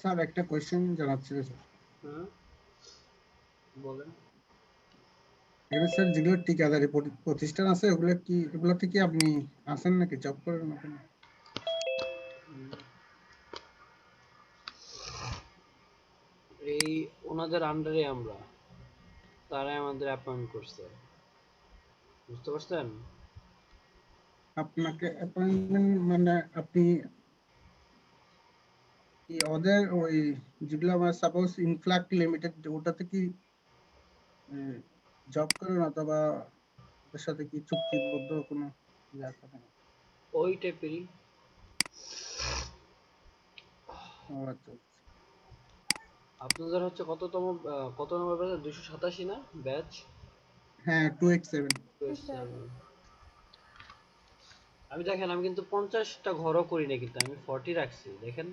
Sir একটা question জানার ছিল স্যার। বলেন। এখানে স্যার যেগুলো ঠিকাদারি প্রতিষ্ঠান আছে ওগুলোতে কি আপনি আছেন নাকি, জব করেন ওখানে? এই ওনাদের আন্ডারে আমরা, তারাই আমাদের অ্যাপয়েন্ট করছে, বুঝতে পারছেন? আপনাকে অ্যাপয়েন্টমেন্ট মানে আপনি কি ওদের ওই যেগুলো আমার সাপোজ ইনফ্লাক্ট লিমিটেড ওটাতে কি জব করেন, অথবা ওদের সাথে কি চুক্তিবদ্ধ কোনো ইয়ে আছে নাকি? ওই টাইপেরই। ও আচ্ছা। আপনাদের হচ্ছে কত নম্বর ব্যাচ? 287 না ব্যাচ? হ্যাঁ 287। আমি দেখেন, আমি কিন্তু 50টা ঘরও করি না, কিন্তু আমি 40 রাখছি। দেখেন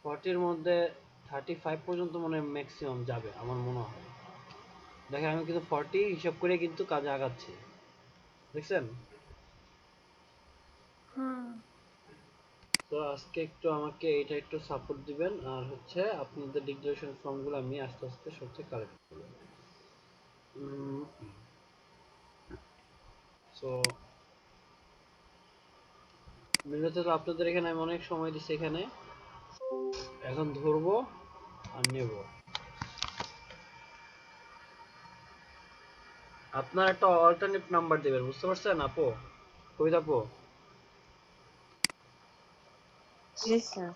40-র মধ্যে 35 পর্যন্ত মনে হয় ম্যাক্সিমাম যাবে আমার মনে হয়। দেখেন আমি কিন্তু 40 হিসাব করে কিন্তু কাজে আগাচ্ছি, দেখছেন? তো আজকে একটু আমাকে এটা একটু সাপোর্ট দিবেন, আর হচ্ছে আপনাদের ডিক্লারেশন ফর্মগুলো আমি আস্তে আস্তে সব থেকে কালেক্ট করব। সো মূলত তো আপনাদের এখানে আমি অনেক সময় দিচ্ছি, এখানে এখন ধরবো আর নেব। আপনার একটা অল্টারনেট নাম্বার দেবেন, বুঝতে পারছেন আপু, কবিতা আপু? Yes, sir.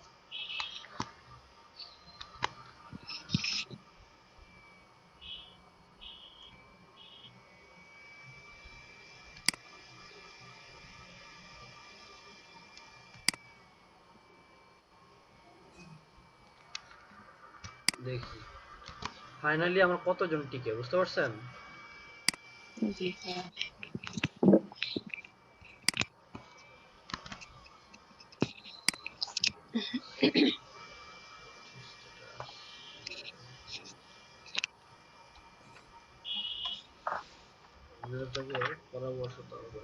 দেখি ফাইনালি আমার কতজন টিকে, বুঝতে পারছেন? Yes, sir. পরামর্শ তো হবে।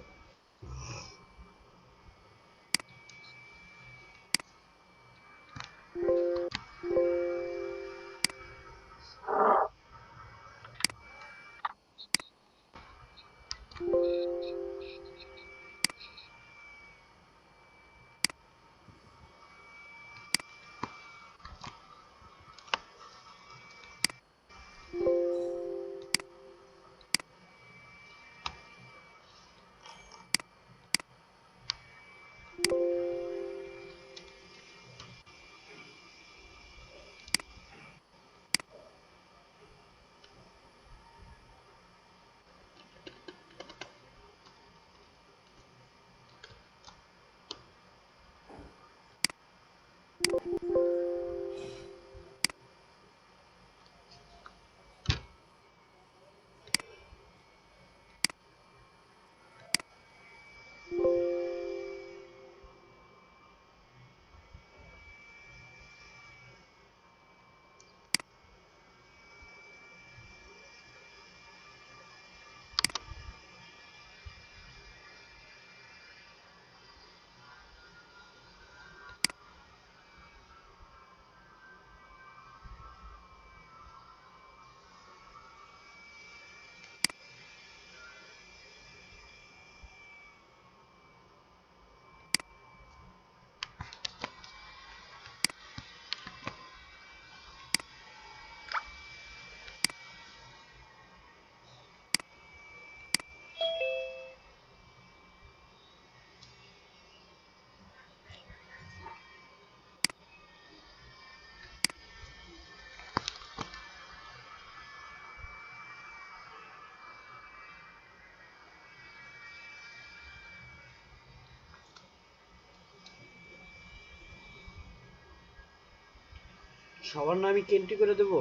সবার নাম আমি এন্ট্রি করে দেবো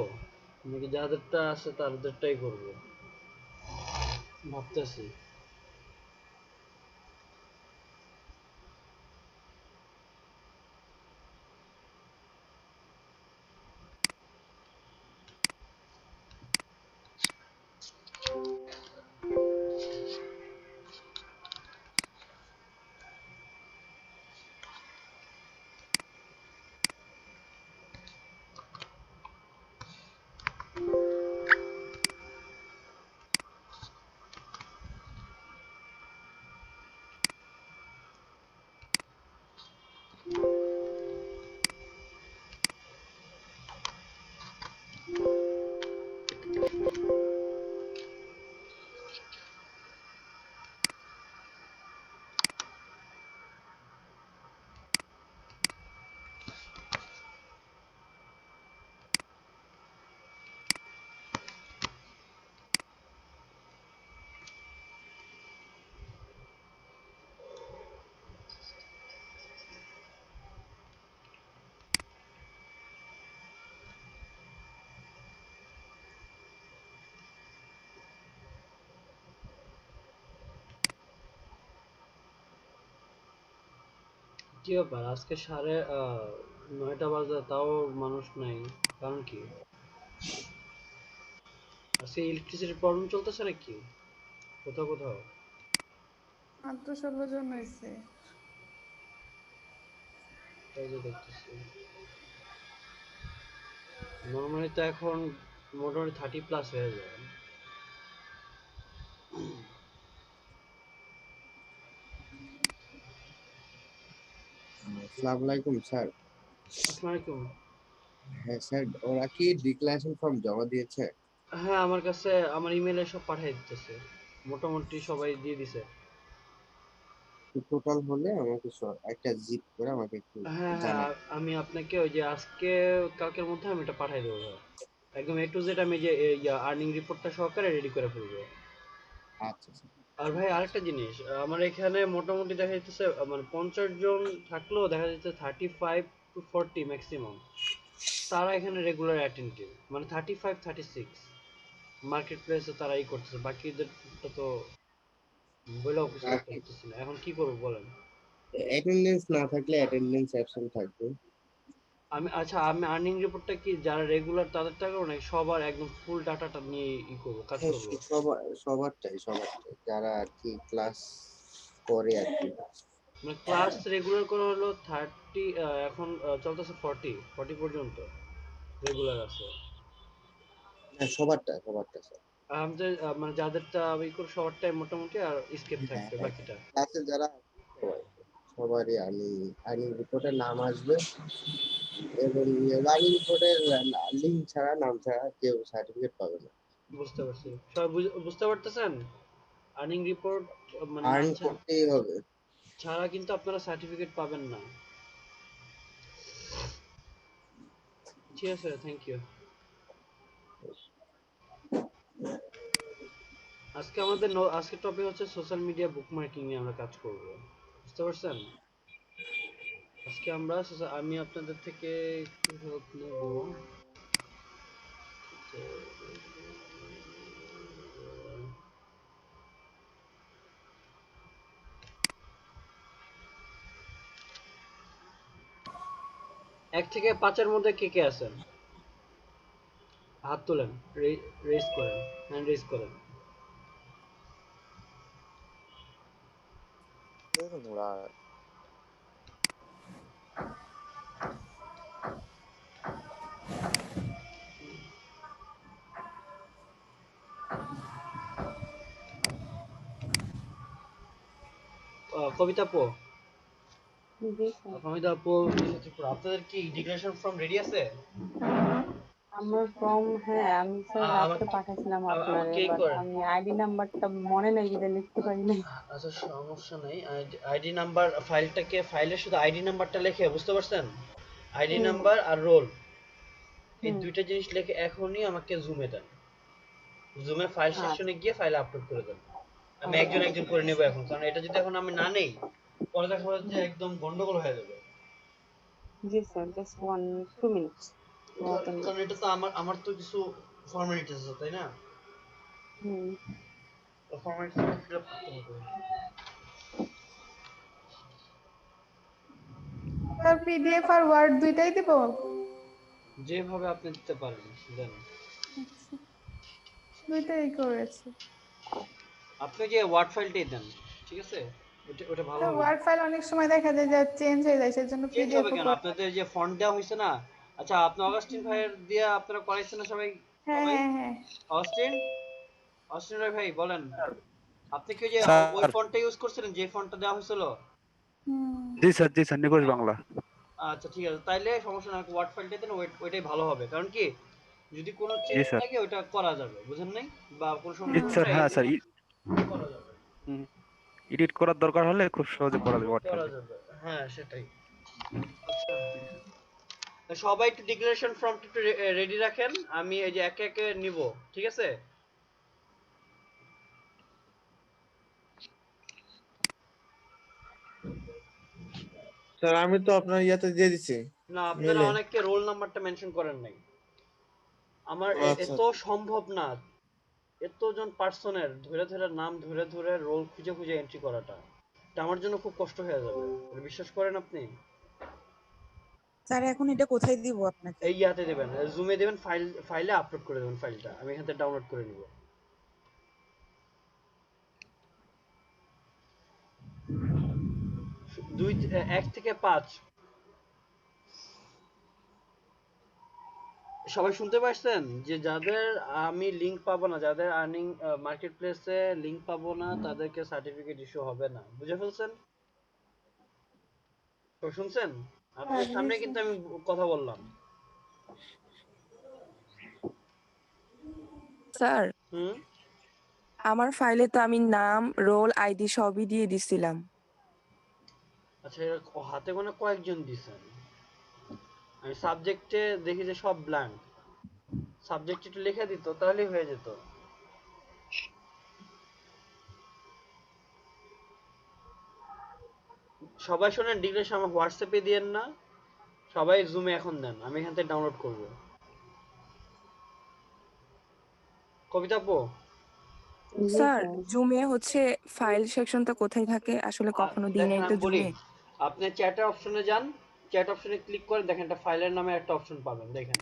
নাকি যাদেরটা আছে তাদেরটাই করবো ভাবতেছি। কি ব্যাপার আজকে 9:30 বাজে তাও মানুষ নাই, কারণ কি? আজকে ইলেকট্রিসিটির প্রবলেম চলতেছে নাকি কোথাও কোথাও? মাত্র 16 জন হয়েছে। তাই যে দেখতেছি নর্মালি তো এখন মোটামুটি 30+ হয়ে যায়। আসসালামু আলাইকুম স্যার। আসসালামু আলাইকুম। হ্যাঁ স্যার, ওরা কি ডিক্লারেশন ফর্ম জমা দিয়েছে? হ্যাঁ আমার কাছে আমার ইমেলে সব পাঠিয়ে দিতেছে, মোটামুটি সবাই দিয়ে দিছে। টোটাল হলে আমাকে একটা জিপ করে আমাকে একটু হ্যাঁ হ্যাঁ জানাই। আমি আপনাকে ওই যে আজকে কালকের মধ্যে আমি এটা পাঠিয়ে দেবো ভাই। একদম এ টু জেড আমি যে আর্নিং রিপোর্টটা সহকারে রেডি করে ফেলবো। আচ্ছা স্যার। আর ভাই আরেকটা জিনিস, আমার এখানে মোটামুটি দেখা যাচ্ছে মানে 50 জন থাকলেও দেখা যাচ্ছে 35 to 40 ম্যাক্সিমাম তারা এখানে রেগুলার অ্যাটেন্টিভ, মানে 35 36 মার্কেট প্লেসে তারা করতেছে, বাকিদেরটা তো বলেও কিছু করতে পারতেছি না। এখন কি করবো বলেন? অ্যাটেন্ডেন্স না থাকলে অ্যাটেন্ডেন্স অ্যাবসেন্ট থাকবে। আমি আর্নিং রিপোর্টটা কি যারা রেগুলার তাদের টাকা নাকি সবার একদম ফুল ডাটাটা নিয়ে কাজ হ্যাঁ, করবো? সবারটাই যারা আর কি ক্লাস করে আর কি। মানে ক্লাস রেগুলার করা হলো 30, এখন চলতেছে 40 পর্যন্ত রেগুলার আছে। হ্যাঁ, সবারটা স্যার। আমাদের মানে যাদেরটা আমি করে সবারটাই মোটামুটি, আর স্কেপ হ্যাঁ থাকবে হ্যাঁ, বাকিটা। ক্লাসে যারা আছে সবারই আর্নিং আর্নিং রিপোর্টের নাম আসবে, এবং আর্নিং রিপোর্টের লিঙ্ক ছাড়া, নাম ছাড়া কেউ সার্টিফিকেট পাবে না। বুঝতে পারছি, সবাই বুঝতে পারতেছেন? আর্নিং রিপোর্ট মানে নাম আর্ন করতেই হবে। ছাড়া কিন্তু আপনারা সার্টিফিকেট পাবেন না। ঠিক আছে, থ্যাংক ইউ। আজকে টপিক হচ্ছে সোশ্যাল মিডিয়া বুকমার্কিং নিয়ে আমরা কাজ করব, বুঝতে পারছেন? আজকে আমি আপনাদের থেকে একটু হেল্প নেব। তো, এক থেকে 5-এর মধ্যে কে কে আছেন? হাত তোলেন, রেজ করেন, হ্যান্ড রেজ করেন। কবিতা পো, জি স্যার। কবিতা পো, আপনাদের কি ডিক্লারেশন ফর্ম রেডি আছে? আমার ফর্ম, হ্যাঁ আমি স্যার রাত্রে আমাকে পাঠাইছিলাম আপনারে, আমাকে বাট করেন। আমি আইডি নাম্বারটা মনে নেই যেটা লিখতে পারি নাই। আচ্ছা সমস্যা নেই, আইডি নাম্বার ফাইলে শুধু আইডি নাম্বারটা লিখে, বুঝতে পারছেন? আইডি হুম নাম্বার আর রোল, এই হুম। দুইটা জিনিস লিখে এখনই আমাকে জুমে দেন। জুমে ফাইল সেকশনে আচ্ছা গিয়ে ফাইল আপলোড করে দেন। আমি একজন আচ্ছা। একজন করে নেব এখন, কারণ এটা যদি এখন আমি না নেই পরে দেখা যাচ্ছে হুম। একদম গন্ডগোল হয়ে যাবে। জি স্যার, জাস্ট 1-2 মিনিটস। ওপেন। কারণ এটা তো আমার আমার তো কিছু ফর্মালিটিস আছে, তাই না? হুম। ফর্মালিটিস ফিল আপ করতে হবে। স্যার পিডিএফ আর ওয়ার্ড দুইটাই দিব? যেভাবে আপনি দিতে পারেন দেন। আচ্ছা, দুইটাই করেছি। আপনি যে ওয়ার্ড ফাইলটাই দেন, ঠিক আছে? ওটা ওটা ভালো স্যার হবে। ওয়ার্ড ফাইল অনেক সময় দেখা যায় যে চেঞ্জ হয়ে যায়, সেজন্য চেঞ্জ পিডিএফ হবে ও কেন? করে। আপনাদের যে ফন্ট দেওয়া হয়েছে না? আচ্ছা আপনি অগাস্টিন ভাইয়ের দিয়ে আপনারা করাইছেন না সবাই? হ্যাঁ সবাই হ্যাঁ হ্যাঁ। অগাস্টিন, ভাই বলেন, আপনি কি ওই যে ওই স্যার। ফন্টটা ইউজ করছিলেন যে ফন্টটা দেওয়া হয়েছিল? হুম। জি স্যার, নিখোঁজ বাংলা। আচ্ছা ঠিক আছে, তাইলে সমস্যা না, ওয়ার্ড ফাইলটা দেন, ওইটাই ভালো হবে। কারণ কি যদি কোনো জি চেঞ্জ স্যার। থাকে ওইটা করা যাবে, বুঝেন নাই? বা কোনো জি সমস্যা স্যার, হলে হ্যাঁ স্যার, ইজিলি করা যাবে। এডিট করার দরকার হলে খুব সহজে করা যাবে ওয়ার্ড করা ফাইলে। যাবে, হ্যাঁ সেটাই। আচ্ছা তা সবাই একটু ডিক্লারেশন ফর্মটা একটু রেডি রাখেন, আমি এই যে একে একে নিব, ঠিক আছে? স্যার আমি তো আপনার ইয়াতে দিয়ে দিছি না আপনারা মেলে। অনেককে রোল নাম্বারটা মেনশন করেন নাই। আমার আচ্ছা এত সম্ভব না এতজন পার্সনের ধরে ধরে নাম ধরে ধরে রোল খুঁজে খুঁজে এন্ট্রি করাটা। এটা আমার জন্য খুব কষ্ট হয়ে যাবে, এটা বিশ্বাস করেন আপনি। স্যার এখন এটা কোথায় দিব আপনাকে? এই ইয়াতে দেবেন, জুমে দেবেন, ফাইলে আপলোড করে দেবেন ফাইলটা, আমি এখান থেকে ডাউনলোড করে নিব। দুই 1 থেকে 5 সবাই শুনতে পাচ্ছেন? যে যাদের আমি লিংক পাবো না, যাদের আর্নিং মার্কেট প্লেসে লিংক পাবো না, তাদেরকে সার্টিফিকেট ইস্যু হবে না, বুঝে ফেলছেন? তো শুনছেন? আপনার সামনে কিন্তু আমি কথা বললাম। স্যার হুম। আমার ফাইলে তো আমি নাম, রোল, আইডি সবই দিয়ে দিছিলাম। আচ্ছা, এর হাতে গোনা কয়েকজন দিছেন? আমি সাবজেক্টে দেখি যে সব ব্ল্যাঙ্ক। সাবজেক্ট একটু লিখে দিত তাহলেই হয়ে যেত। সবাই শোনেন, ডিগ্রেশন আমার হোয়াটসঅ্যাপে দিয়েন না, সবাই জুমে এখন দেন, আমি এখান থেকে ডাউনলোড করব। কবিতা আপু, জি স্যার স্যার। জুমে হচ্ছে ফাইল সেকশনটা কোথায় থাকে? আসলে কখনো দিই দেখেন নাই তো আমি বলি, জুমে। আপনি চ্যাটের অপশনে যান, চ্যাট অপশনে ক্লিক করে দেখেন একটা ফাইলের নামে একটা অপশন পাবেন, দেখেন।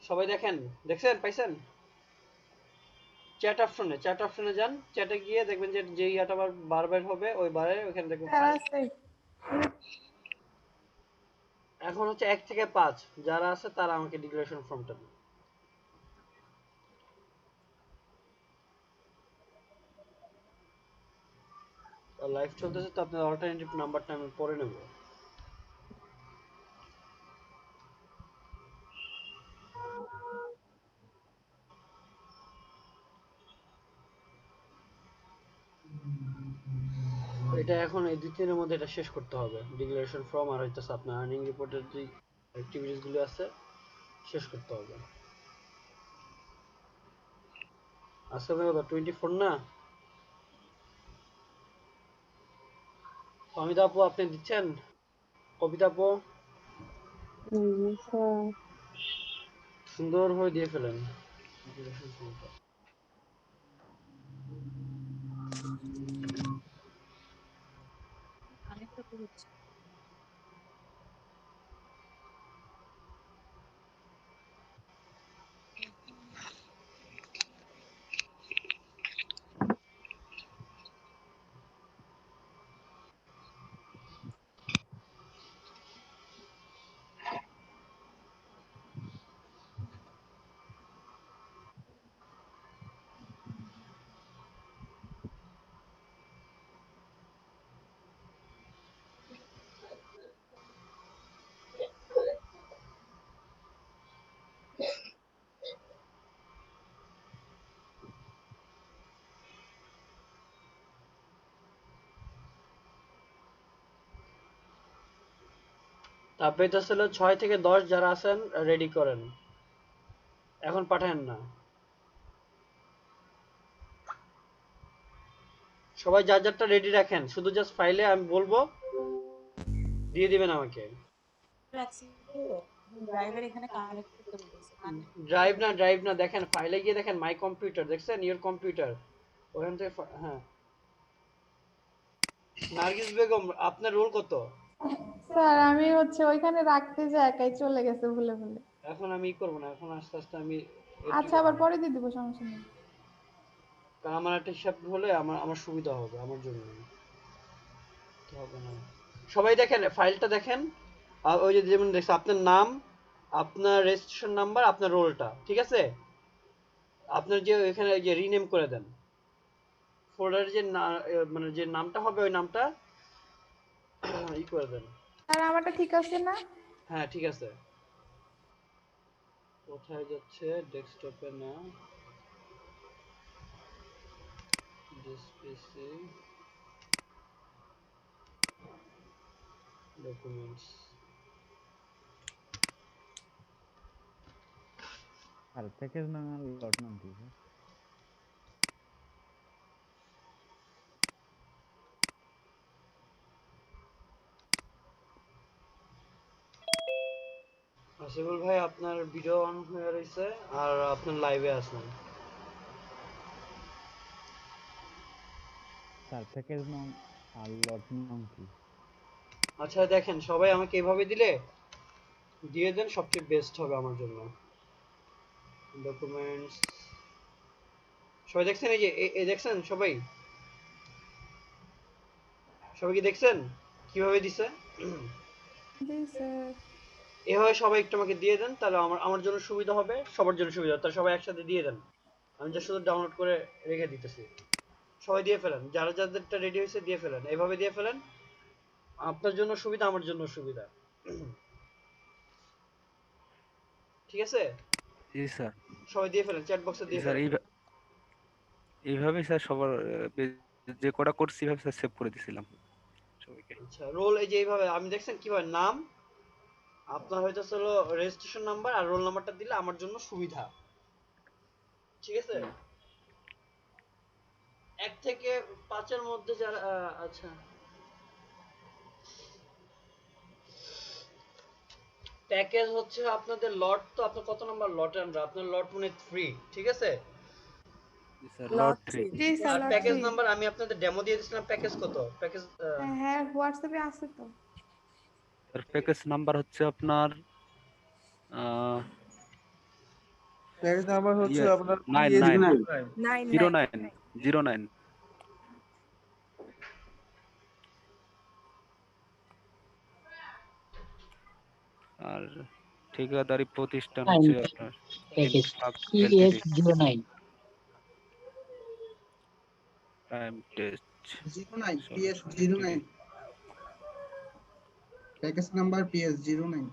সবাই দেখেন, দেখছেন, পাইছেন? চ্যাট অপশনে যান, চ্যাটে গিয়ে দেখবেন যে যে ইয়াটা বারবার হবে ওই বারে ওখানে দেখবেন স্যার ফাইল। আছে। এখন হচ্ছে 1 থেকে 5 যারা আছে তারা আমাকে ডিক্লারেশন ফর্মটা দিন। লাইভ চলতেছে তো, আপনার অল্টারনেটিভ নাম্বারটা আমি পরে নেব। এটা এখন এই 2-3 মধ্যে এটা শেষ করতে হবে, ডিক্লারেশন ফর্ম আর হইতেছে আপনার আর্নিং রিপোর্টের যে অ্যাক্টিভিটিস গুলো আছে শেষ করতে হবে। আজকে ভাই 24 না? অমিতা আপু আপনি দিচ্ছেন? কবিতা আপু জি স্যার। সুন্দরভাবে দিয়ে ফেলেন ডিক্লারেশন ফর্মটা। আরেকটা তো হচ্ছে তারপরে তো ছিল 6 থেকে 10 যারা আছেন রেডি করেন, এখন পাঠান না। সবাই যার যারটা রেডি রাখেন, শুধু জাস্ট ফাইলে আমি বলবো দিয়ে দিবেন আমাকে। ড্রাইভার এখানে কানেক্ট করতে বলতেছে। ড্রাইভ না, দেখেন ফাইলে গিয়ে দেখেন মাই কম্পিউটার, দেখছেন ইওর কম্পিউটার, ওখান থেকে হ্যাঁ। নার্গিস বেগম আপনার রোল কত? স্যার আমি হচ্ছে ওইখানে রাখতে যে একাই চলে গেছে ভুলে ভুলে। এখন আমি ই করবো না, এখন আস্তে আস্তে আমি আচ্ছা আবার পরে দিয়ে দিব, সমস্যা নেই। কারণ আমার একটা হিসাব হলে আমার আমার সুবিধা হবে, আমার জন্য তো হবে না। সবাই দেখেন ফাইলটা দেখেন, আর ওই যে যেমন দেখছে আপনার নাম, আপনার রেজিস্ট্রেশন নাম্বার, আপনার রোলটা, ঠিক আছে? আপনার যে এখানে যে রিনেম করে দেন ফোল্ডারে, যে মানে যে নামটা হবে ওই নামটা ই করে দেন। স্যার আমারটা ঠিক আছে না? হ্যাঁ ঠিক আছে। কোথায় যাচ্ছে? ডেস্কটপে না, দিস পিসি, ডকুমেন্টস। আর প্যাকেজ নাম আর লট নাম কি স্যার? আসিফুল ভাই আপনার ভিডিও অন হয়ে রয়েছে আর আপনার লাইভে আছেন। স্যার প্যাকেজ নং আর লট নং কি? আচ্ছা দেখেন, সবাই আমাকে এভাবে দিলে দিয়ে দেন, সবচেয়ে বেস্ট হবে আমার জন্য। ডকুমেন্টস সবাই দেখছেন? এই যে দেখছেন সবাই? সবাই কি দেখছেন কিভাবে দিছে? জি স্যার। এভাবে সবাই একটু আমাকে দিয়ে দেন, তাহলে আমার জন্য সুবিধা হবে, সবার জন্য সুবিধা হবে। তাহলে সবাই একসাথে দিয়ে দেন, আমি যা শুধু ডাউনলোড করে রেখে দিতেছি। সবাই দিয়ে ফেলেন, যারা যাদেরটা রেডি হয়েছে দিয়ে ফেলেন, এভাবে দিয়ে ফেলেন। আপনার জন্য সুবিধা, আমার জন্য সুবিধা। ঠিক আছে? জি স্যার। সবাই দিয়ে ফেলেন, চ্যাট বক্সে জি দিয়ে স্যার, ফেলেন। এইভাবেই স্যার সবার যে কটা করছি এইভাবে স্যার সেভ করে দিছিলাম সবাইকে। আচ্ছা, রোল এই যে এইভাবে আমি দেখছেন কিভাবে নাম, আপনার হয়তো হলো রেজিস্ট্রেশন নাম্বার আর রোল নাম্বারটা দিলে আমার জন্য সুবিধা। ঠিক আছে? 1 থেকে 5 এর মধ্যে যারা আচ্ছা, প্যাকেজ হচ্ছে আপনাদের লট, তো আপনার কত নাম্বার লটে আমরা? আপনার লট মানে 3, ঠিক আছে? জি স্যার, লট লট 3। 3। জি স্যার, আর প্যাকেজ লটারি। নাম্বার আমি আপনাদের ডেমো দিয়ে দিয়েছিলাম, প্যাকেজ কত? প্যাকেজ হ্যাঁ হ্যাঁ, হোয়াটসঅ্যাপে আছে তো। স্যার প্যাকেজ নাম্বার হচ্ছে আপনার প্যাকেজ নাম্বার হচ্ছে ইয়ে আপনার 99 9 9। 09 09। আর ঠিকাদারি প্রতিষ্ঠান হচ্ছে আপনার Infact LTD. Time test 09 PS LTD. 09, package number PS 09।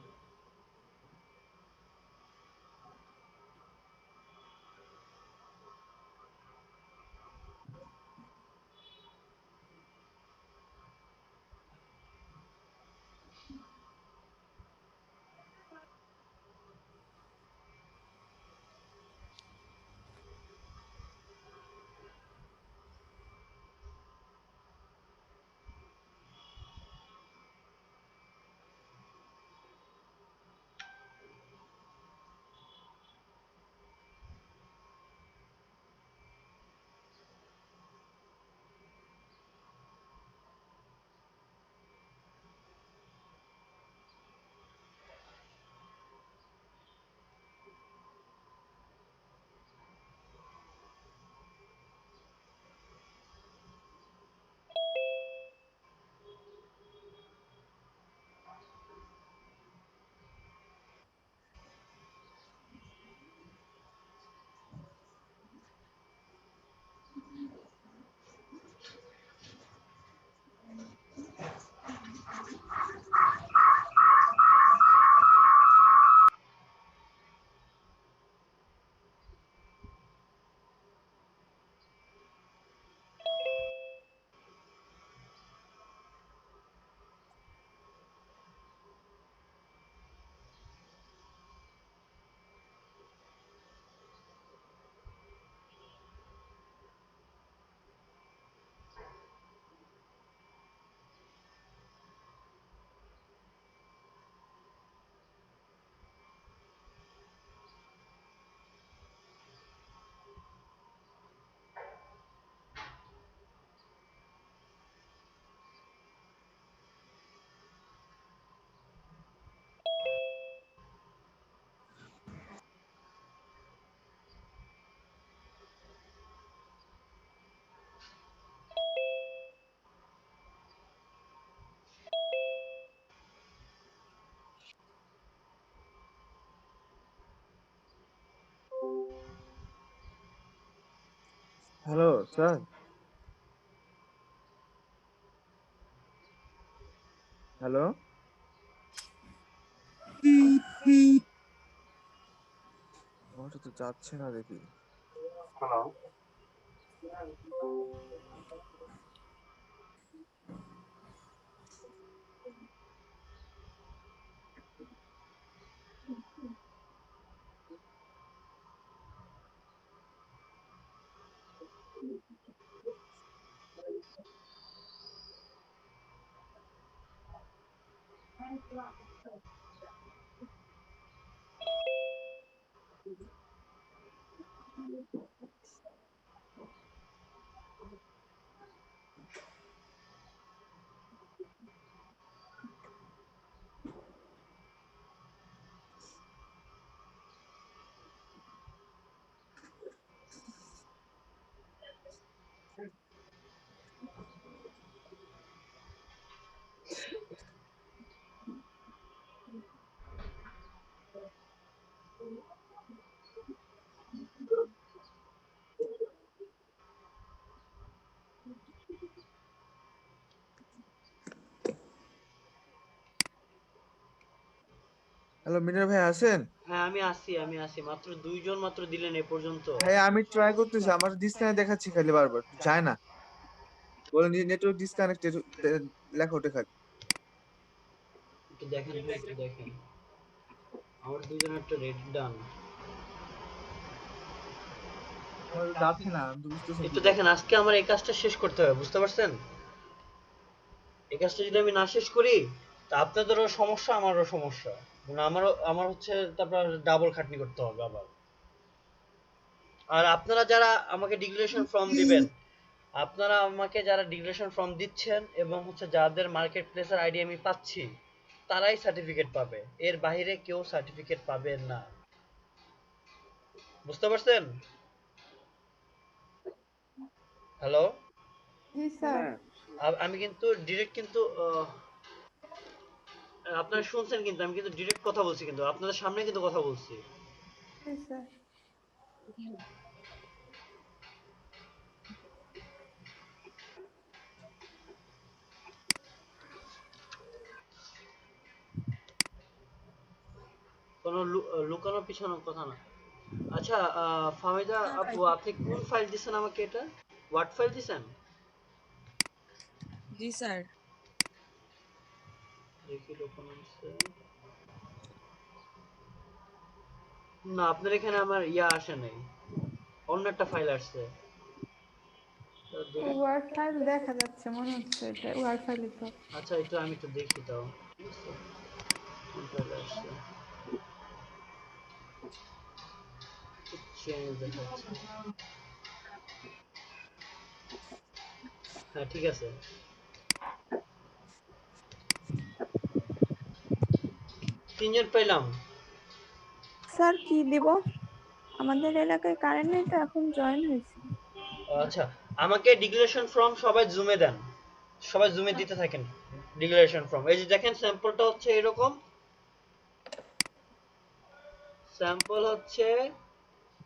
Hello sir. Hello, আমারটা তো যাচ্ছে না দেখি। হ্যালো। হ্যালো মিনার ভাই আছেন? হ্যাঁ আমি আছি, মাত্র দুইজন মাত্র দিলেন এ পর্যন্ত। ভাই আমি ট্রাই করতেছি, আমার ডিসকানেক্ট দেখাচ্ছি খালি বারবার, যায় না। বলে নেটওয়ার্ক ডিসকানেক্টেড লেখা ওঠে খালি। একটু দেখেন ভাই, একটু দেখেন, আমার দুইজনের একটা রেড ডান। আমার যাচ্ছে না, আমি তো বুঝতেছি না একটু কি করব। দেখেন, আজকে আমার এই কাজটা শেষ করতে হবে, বুঝতে পারছেন? এই কাজটা যদি আমি না শেষ করি, তা আপনাদেরও সমস্যা, আমারও সমস্যা, মানে আমার হচ্ছে তারপর ডাবল খাটনি করতে হবে আবার। আর আপনারা যারা আমাকে ডিক্লারেশন ফর্ম দিবেন, আপনারা আমাকে যারা ডিক্লারেশন ফর্ম দিচ্ছেন এবং হচ্ছে যাদের মার্কেট প্লেসের আইডি আমি পাচ্ছি, তারাই সার্টিফিকেট পাবে, এর বাইরে কেউ সার্টিফিকেট পাবে না, বুঝতে পারছেন? হ্যালো, জি স্যার। আমি কিন্তু ডিরেক্ট কিন্তু আপনারা শুনছেন, কিন্তু আমি কিন্তু ডিরেক্ট কথা বলছি, কিন্তু আপনাদের সামনে কিন্তু কথা বলছি। জি স্যার। কোনো লুকানো পিছানোর কথা না। আচ্ছা, ফাহমিদা আপু, আপনি কোন ফাইল দিছেন আমাকে? এটা ওয়ার্ড ফাইল দিছেন? জি স্যার। দেখি ডকুমেন্টসে। না, আপনার এখানে আমার ইয়া আসে নাই, অন্য একটা ফাইল আসছে। তো দেখি। ওয়ার্ড ফাইল দেখা যাচ্ছে, মনে হচ্ছে এটা ওয়ার্ড ফাইলই তো। আচ্ছা, এটা আমি একটু দেখি তাও। ঠিক আছে, কোন ফাইল আসছে? চেঞ্জ দেখাচ্ছে। হ্যাঁ, ঠিক আছে। তিনজন পেলাম। স্যার কি দিব? আমাদের এলাকায় কারেন্ট নেই তো, এখন জয়েন হয়েছি। আচ্ছা, আমাকে ডিক্লারেশন ফর্ম সবাই জুমে দেন, সবাই জুমে দিতে থাকেন ডিক্লারেশন ফর্ম। এই যে দেখেন, স্যাম্পলটা হচ্ছে এরকম, স্যাম্পল হচ্ছে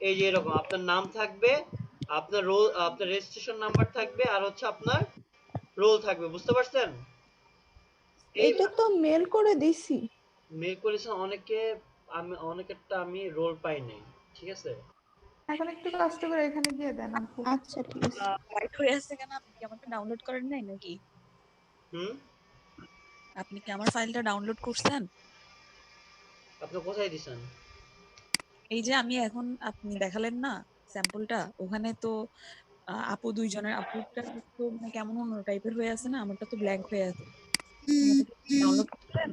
এই যে এরকম, আপনার নাম থাকবে, আপনার রোল, আপনার রেজিস্ট্রেশন নাম্বার থাকবে, আর হচ্ছে আপনার রোল থাকবে, বুঝতে পারছেন? এই এটা তো মেল করে দিছি। মেল করেছেন অনেকে, আমি অনেকেরটা আমি রোল পাই নাই, ঠিক আছে? এখন একটু কষ্ট করে এখানে গিয়ে দেন আপু। আচ্ছা ঠিক আছে। হোয়াইট হয়ে আছে কেন? আপনি কি আমারটা ডাউনলোড করেন নাই নাকি? হুম, আপনি কি আমার ফাইলটা ডাউনলোড করছেন? আপনি কোথায় দিছেন? এই যে আমি এখন আপনি দেখালেন না স্যাম্পলটা, ওখানে তো আপু দুইজনের, আপুরটা তো মানে কেমন অন্য টাইপের হয়ে আছে না, আমারটা তো ব্ল্যাঙ্ক হয়ে আছে। আমারটা ডাউনলোড করছেন?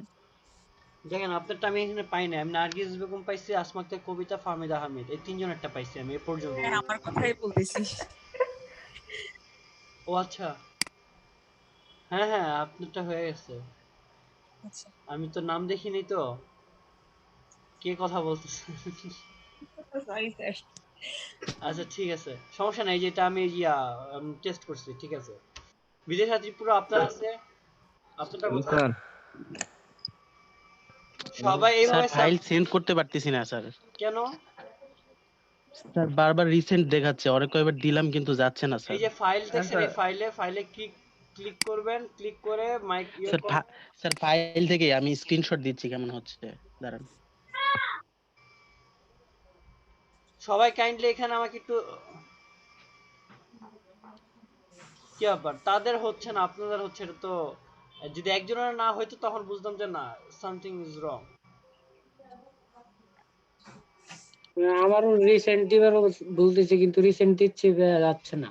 দেখেন, আপনারটা আমি এখানে পাই নাই। আমি নার্গিস বেগম পাইছি, আসমা আক্তার কবিতা, ফাহমিদা আহমেদ, এই তিনজনেরটা পাইছি আমি এ পর্যন্ত। হ্যাঁ, আমার কথাই বলতেছি। ও আচ্ছা, হ্যাঁ হ্যাঁ, আপনারটা হয়ে গেছে। আচ্ছা, আমি তো নাম দেখিনি তো, কে কথা বলতেছে। Sorry sir. আচ্ছা ঠিক আছে, সমস্যা নাই, যেটা আমি টেস্ট করছি, ঠিক আছে। বিদেশ ত্রিপুরা আপনার আছে, আপনারটা কোথায়? স্যার সবাই স্যার এইভাবে ফাইল সেন্ড করতে পারতেছি না স্যার। কেন? স্যার বারবার রিসেন্ট দেখাচ্ছে, অনেক কয়েকবার দিলাম কিন্তু যাচ্ছে না এই স্যার। যে ফাইল হ্যাঁ দেখছেন, স্যার। এই ফাইলে ক্লিক ক্লিক করবেন, ক্লিক করে মাইক স্যার স্যার ফাইল থেকে আমি স্ক্রিনশট দিচ্ছি কেমন হচ্ছে, দাঁড়ান। সবাই কাইন্ডলি এখানে আমাকে একটু, কি ব্যাপার তাদের হচ্ছে না আপনাদের হচ্ছে? এটা তো যদি একজনের না হয়তো তখন বুঝতাম যে না, সামথিং ইজ রং। আমারও রিসেন্ট দিবার বলতেছে, কিন্তু রিসেন্ট দিচ্ছে যাচ্ছে না।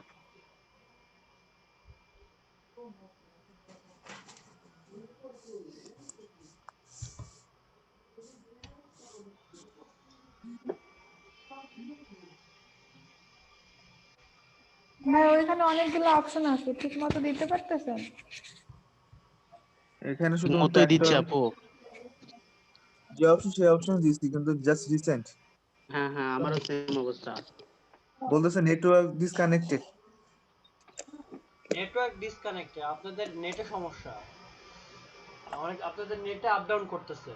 ভাই ওইখানে অনেকগুলো অপশন আছে, ঠিক মতো দিতে পারতেছেন? এখানে শুধু মতোই দিচ্ছে আপু। যে অপশন সেই অপশন দিচ্ছি, কিন্তু জাস্ট রিসেন্ট হ্যাঁ হ্যাঁ, আমারও সেম অবস্থা। বলতেছে নেটওয়ার্ক ডিসকানেক্টেড। নেটওয়ার্ক ডিসকানেক্ট, আপনাদের নেটে সমস্যা, অনেক আপনাদের নেটে আপ ডাউন করতেছে।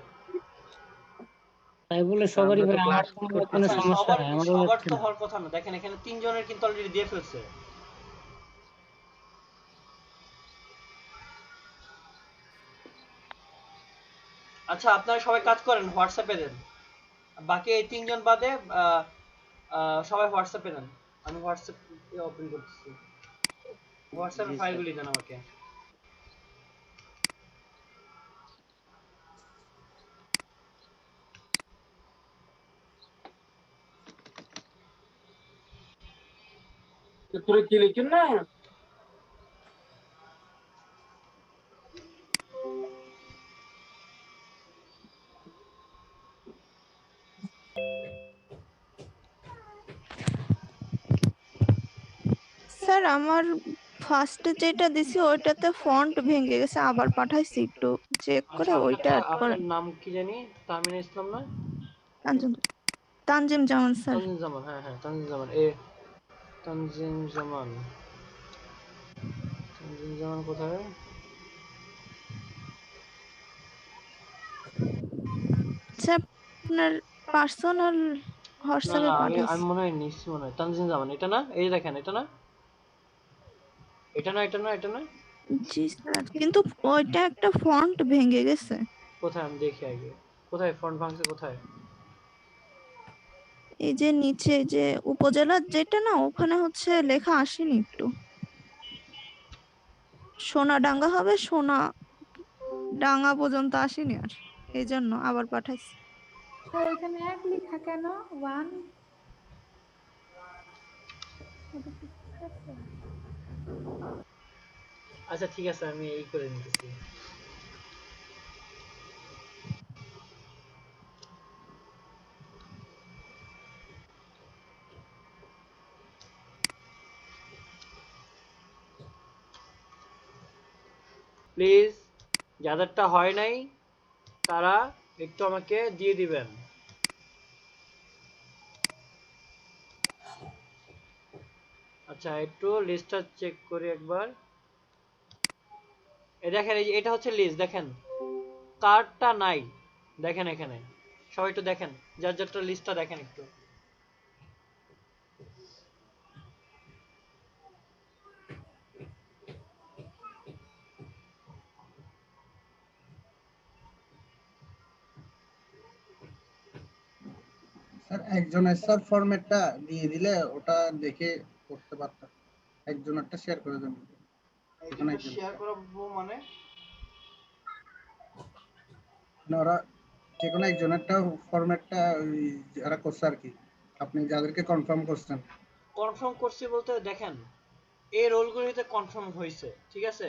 তাই বলে সবারই আমরা তো ভাই, আমার ক্লাস কোনো করতেছি। সমস্যা সবার নাই, আমারও সবার হচ্ছে তো না। হওয়ার কথা না, দেখেন এখানে তিনজনের কিন্তু অলরেডি দিয়ে ফেলছে। আচ্ছা আপনারা সবাই কাজ করেন, হোয়াটসঅ্যাপে দেন। বাকি এই 3 জন বাদে সবাই হোয়াটসঅ্যাপে দেন। আমি হোয়াটসঅ্যাপ ওপেন করতেছি। হোয়াটসঅ্যাপে জি স্যার। ফাইলগুলি দেন আমাকে। তোরা কি লিখুন না? স্যার আমার ফার্স্টে যেটা দিছি ওইটাতে ফন্ট ভেঙে গেছে, আবার পাঠাইছি, একটু চেক করে আচ্ছা ওইটা অ্যাড আপনার করেন। নাম কি জানি? তামিনা ইসলাম না? তানজিম তানজিম জামান স্যার। তানজিম জামান, হ্যাঁ হ্যাঁ তানজিম জামান। তানজিম জামান। তানজিম জামান কোথায়? আচ্ছা আপনার পার্সোনাল না হোয়াটসঅ্যাপে না, আমি পাঠাইছি। আমি মনে হয় নিচ্ছি মনে হয়। তানজিম জামান এটা না? এই যে দেখেন, এটা না? এটা না, এটা না, এটা না? জি স্যার, কিন্তু ওইটা একটা ফন্ট ভেঙে গেছে। কোথায় আমি দেখি আগে। কোথায় ফন্ট ভাঙছে কোথায়? এই যে নিচে যে উপজেলার যেটা না, ওখানে হচ্ছে লেখা আসেনি একটু। সোনাডাঙ্গা হবে, সোনা ডাঙ্গা পর্যন্ত আসেনি আর, এই জন্য আবার পাঠাইছি। স্যার ওইখানে এক লেখা কেন? ওয়ান আচ্ছা ঠিক আছে, আমি এই করে নিতেছি। প্লিজ যাদেরটা হয় নাই তারা একটু আমাকে দিয়ে দিবেন। আচ্ছা একটু লিস্টটা চেক করি একবার। এই দেখেন, এই যে এটা হচ্ছে লিস্ট, দেখেন কার্ডটা নাই। দেখেন এখানে সবাই একটু দেখেন, যার যারটা লিস্টটা দেখেন একটু। স্যার একজনের স্যার ফরম্যাটটা দিয়ে দিলে ওটা দেখে করতে পারতাম। একজনেরটা শেয়ার করে দেন। যেকোনো একজন শেয়ার করবো মানে? ওরা যেকোনো একজনেরটা ফরম্যাটটা যারা করছে আর কি, আপনি যাদেরকে কনফার্ম করছেন। কনফার্ম করছি বলতে দেখেন এই রোলগুলিতে কনফার্ম হয়েছে, ঠিক আছে?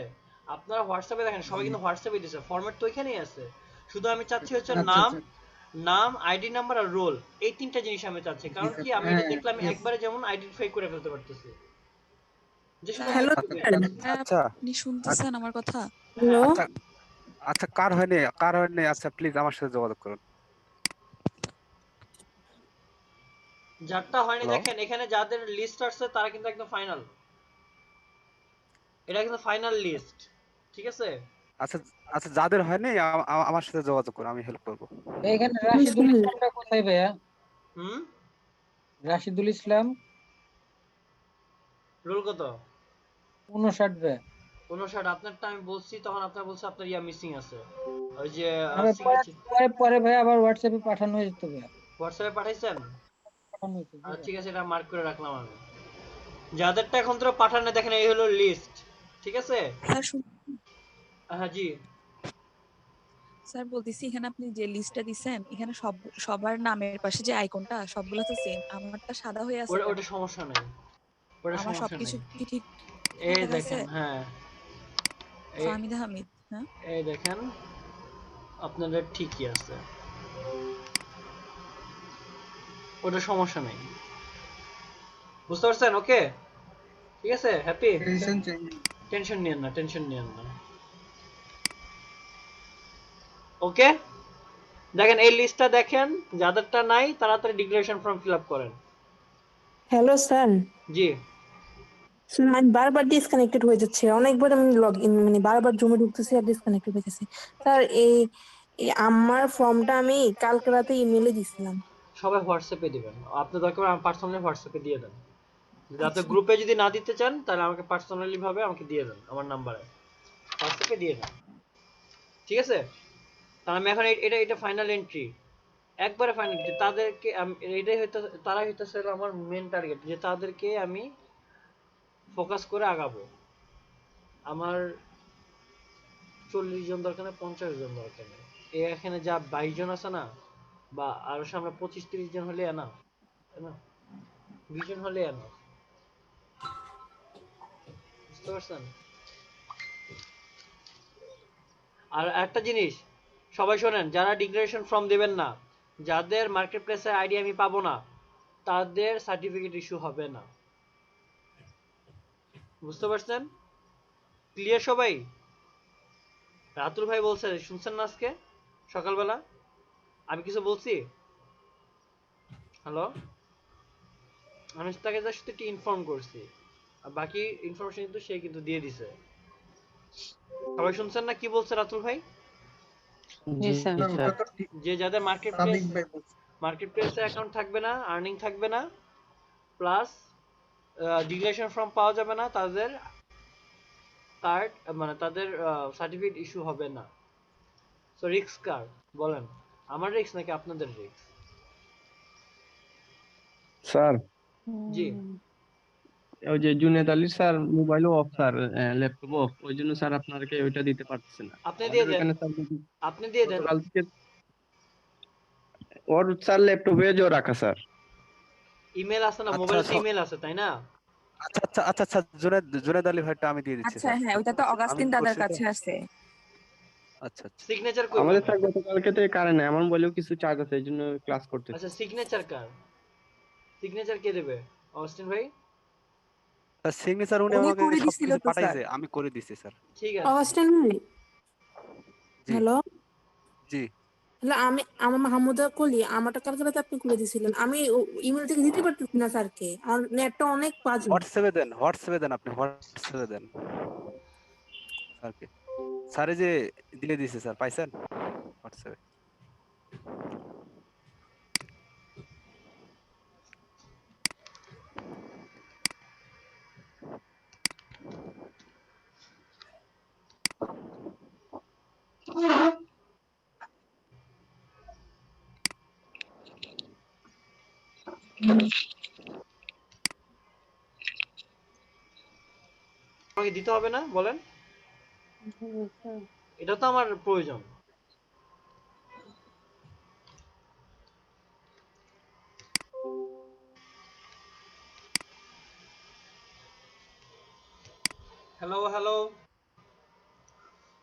আপনারা হোয়াটসঅ্যাপে দেখেন, সবাই কিন্তু হোয়াটসঅ্যাপে দিয়েছে, ফরম্যাট তো এখানেই আছে। শুধু আমি চাচ্ছি হচ্ছে আচ্ছা নাম, আচ্ছা নাম, আইডি নাম্বার আর রোল, এই 3টা জিনিস আমি চাচ্ছি। জি কারণ স্যার, কি আমি এটা হ্যাঁ দেখলে আমি yes, একবারে যেমন আইডেন্টিফাই করে ফেলতে পারতেছি যে শুধু আমি হ্যালো একটু আচ্ছা wait তাহলে করছি। আচ্ছা আপনি শুনতেছেন আমার কথা? হ্যালো। আচ্ছা আচ্ছা, কার হয়নি আচ্ছা প্লিজ আমার সাথে যোগাযোগ করুন। যারটা হয়নি হ্যালো। দেখেন এখানে যাদের লিস্ট আসছে তারা কিন্তু একদম ফাইনাল, এটা কিন্তু ফাইনাল লিস্ট, ঠিক আছে? আচ্ছা আচ্ছা, যাদের হয়নি আমার সাথে যোগাযোগ করুন, আমি হেল্প করবো। এখানে রাশিদুল ইসলামটা কোথায় ভাইয়া? হুম, রাশিদুল ইসলাম রোল কত? 59 ভাইয়া। 59। আপনারটা আমি বলছি তখন আপনার বলছে আপনার ইয়া মিসিং আছে, ওই যে আরে পরে সিগনেচার। পরে পরে ভাইয়া আবার হোয়াটসঅ্যাপে পাঠানো হয়েছে ভাইয়া। হোয়াটসঅ্যাপে পাঠাইছেন? পাঠানো হয়েছে জি আচ্ছা ভাইয়া। ঠিক আছে, এটা মার্ক করে রাখলাম আমি। যাদেরটা এখন তোরা পাঠানো দেখেন এই হলো লিস্ট, ঠিক আছে? স্যার হ্যাঁ জি। স্যার বলতেছি, এখানে আপনি যে লিস্টটা দিছেন, এখানে সবার নামের পাশে যে আইকনটা সবগুলো তো সেম, আমারটা সাদা হয়ে আছে ওটা কেন? ওটা সমস্যা নেই, ওটা আমার সমস্যা সবকিছু নেই। কি ঠিক এই দেখাচ্ছে? দেখেন, হ্যাঁ ফাহমিদা হামিদ, হ্যাঁ। এই দেখেন আপনাদের ঠিকই আছে, ওটা সমস্যা নেই। বুঝতে পারছেন? ওকে ঠিক আছে, হ্যাপি? Tension change. টেনশন নিয়েন না, টেনশন নিয়েন না। ওকে দেখেন এই লিস্টটা দেখেন, যাদেরটা নাই তাড়াতাড়ি ডিক্লারেশন ফর্ম ফিল আপ করেন। হ্যালো স্যার, জি আমি বারবার ডিসকানেক্টেড হয়ে যাচ্ছে, অনেকবার আমি লগ ইন মানে বারবার জমে ঢুকতেছি আর ডিসকানেক্টেড হয়ে যাচ্ছে। স্যার এই আমার ফর্মটা আমি কালকে রাতে ইমেলে দিছিলাম। সবাই হোয়াটসঅ্যাপে দিবেন, আপনার দরকার আমার পার্সোনালি হোয়াটসঅ্যাপে দিয়ে দেন। যদি আপনি আচ্ছা গ্রুপে যদি না দিতে চান তাহলে আমাকে পার্সোনালি ভাবে আমাকে দিয়ে দেন, আমার নাম্বারে হোয়াটসঅ্যাপে দিয়ে দেন, ঠিক আছে? তার আমি এখন এটা এটা ফাইনাল এন্ট্রি, একবারে ফাইনাল। তাদেরকে এটাই হইতে, তারা হইতেছে আমার মেন টার্গেট, যে তাদেরকে আমি ফোকাস করে আগাবো। আমার 40 জন দরকার নেই, 50 জন দরকার নেই, এখানে যা 22 জন আছে না, বা আরো সামনে 25-30 জন হলে না, তাই না, 20 জন হলে না, বুঝতে পারছেন? আর একটা জিনিস সবাই শোনেন, যারা ডিক্লারেশন ফর্ম দেবেন না, যাদের মার্কেট প্লেসের আইডি আমি পাবো না, তাদের সার্টিফিকেট ইস্যু হবে না, বুঝতে পারছেন? ক্লিয়ার সবাই? রাতুল ভাই বলছে, শুনছেন না আজকে সকালবেলা আমি কিছু বলছি? হ্যালো, আমি তাকে জাস্ট একটু ইনফর্ম করছি, আর বাকি ইনফরমেশন কিন্তু সে কিন্তু দিয়ে দিছে। সবাই শুনছেন না কি বলছে রাতুল ভাই? জি স্যার। যে যাদের মার্কেট প্লেসে অ্যাকাউন্ট থাকবে না, আর্নিং থাকবে না, প্লাস ডিক্লারেশন ফর্ম পাওয়া যাবে না, তাদের কার্ড মানে তাদের সার্টিফিকেট ইস্যু হবে না। সো রিস্ক কার বলেন, আমার রিস্ক নাকি আপনাদের রিস্ক? স্যার জি, ওই যে জুনেদ আলী স্যার মোবাইলও অফ স্যার, ল্যাপটপ অফ, ওই জন্য স্যার আপনাকে ওইটা দিতে পারতেছে না। আপনি দিয়ে দেন, ওখানে স্যার আপনি দিয়ে দেন। গতকাল থেকে ওর স্যার ল্যাপটপে জো রাখা স্যার। ইমেল আছে না, মোবাইলে ইমেল আছে তাই না? আচ্ছা আচ্ছা আচ্ছা আচ্ছা, জুনেদ আলী ভাইটা আমি দিয়ে দিচ্ছি আচ্ছা স্যার। হ্যাঁ, ওটা তো অগাস্টিন আমি দাদার করছি তো। কাছে আছে। আচ্ছা আচ্ছা, সিগনেচার কই? আমাদের স্যার গতকালকে থেকে কারেন্ট নাই, আমার মোবাইলেও কিছু চার্জ আছে, এই জন্য ক্লাস করতে। আচ্ছা সিগনেচার কার? সিগনেচার কে দেবে? অস্টিন ভাই? স্যার সিগনেচার উনি উনি আমাকে করে দিছিল সবকিছু তো পাঠাইছে, স্যার। আমি করে দিছি স্যার। ঠিক আছে। অগাস্টিন ভাই, জি হ্যালো জি। হ্যালো, আমার মাহমুদা কলি আমারটা কালকে রাতে আপনি করে দিয়েছিলেন, আমি ইমেল থেকে দিতে পারতেছি না স্যারকে, আমার নেটটা অনেক বাজে। হোয়াটসঅ্যাপে দেন, হোয়াটসঅ্যাপে দেন, আপনি হোয়াটসঅ্যাপে দেন স্যারকে। স্যারে যে দিয়ে দিছে স্যার, পাইছেন হোয়াটসঅ্যাপে? আমাকে দিতে হবে না বলেন? এটা তো আমার প্রয়োজন। হ্যালো হ্যালো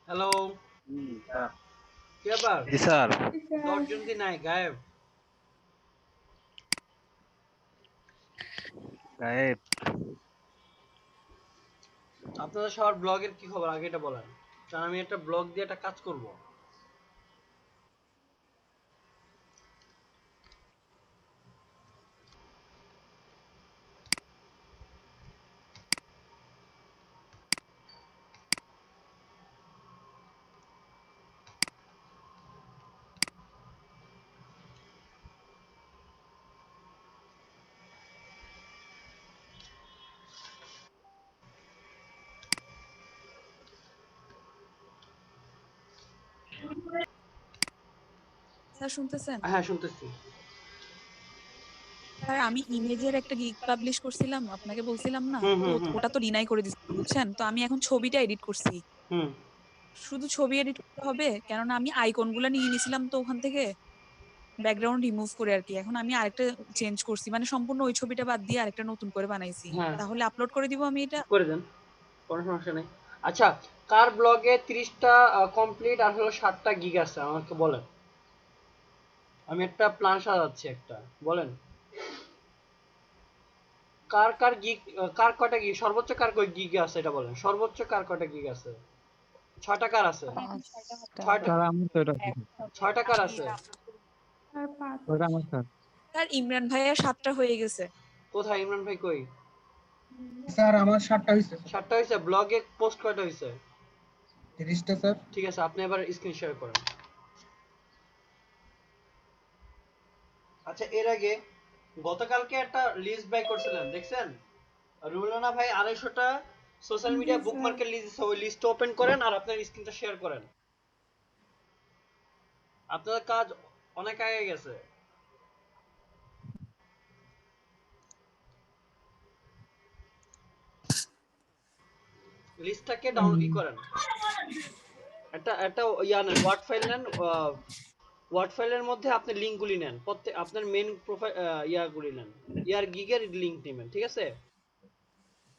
হ্যালো, কি ব্যাপার? জি স্যার। 10 জন কি নাই, গায়েব? গায়েব। আপনাদের সবার ব্লগের কি খবর আগে এটা বলেন, কারণ আমি একটা ব্লগ দিয়ে একটা কাজ করব। স্যার শুনতেছেন? হ্যাঁ শুনতেছি। স্যার আমি ইমেজের একটা গিগ পাবলিশ করছিলাম, আপনাকে বলছিলাম না, হুম তো হুম হুম ওটা তো ডিনাই করে দিচ্ছে বুঝছেন, তো আমি এখন ছবিটা এডিট করছি। হুম। শুধু ছবি এডিট করতে হবে, কেননা আমি আইকন গুলা নিয়ে নিছিলাম তো ওখান থেকে, ব্যাকগ্রাউন্ড রিমুভ করে আর কি। এখন আমি আরেকটা চেঞ্জ করছি, মানে সম্পূর্ণ ওই ছবিটা বাদ দিয়ে আরেকটা নতুন করে বানাইছি। হ্যাঁ তাহলে আপলোড করে দিব আমি এটা। করে দেন, কোনো সমস্যা নেই। আচ্ছা, কার ব্লগে 30টা কমপ্লিট আর হলো 7টা গিগ আছে আমাকে বলেন, আমি একটা প্ল্যান সাজাচ্ছি একটা, বলেন কার কার গিগ, কার কয়টা গিগ, সর্বোচ্চ কার কয় গিগ আছে এটা বলেন, সর্বোচ্চ কার কয়টা গিগ আছে? 6টা কার আছে? 6টা, স্যার আমার তো এটা 6টা কার আছে? ওটা আমার স্যার। স্যার ইমরান ভাইয়ের 7টা হয়ে গেছে। কোথায় ইমরান ভাই কই? স্যার আমার 7টা হইছে। 7টা হইছে? ব্লগে পোস্ট কয়টা হইছে? 30টা স্যার। ঠিক আছে, আপনি এবার স্ক্রিন শেয়ার করেন। আচ্ছা, এর আগে গতকালকে একটা লিস্ট বাই করছিলেন দেখছেন? রুলানা ভাই 250টা সোশ্যাল মিডিয়া বুকমার্কের লিস্ট, ওই লিস্ট ওপেন করেন আর আপনার স্ক্রিনটা শেয়ার করেন। আপনার কাজ অনেক আগে গেছে। লিস্টটাকে ডাউন করেন, একটা একটা ইয়া নেন, ওয়ার্ড ফাইল নেন, ওয়ার্ড ফাইলের মধ্যে আপনি লিঙ্কগুলি নেন, প্রত্যেক আপনার মেন প্রোফাইল ইয়াগুলি নেন, ইয়ার গিগের লিঙ্ক নেবেন, ঠিক আছে?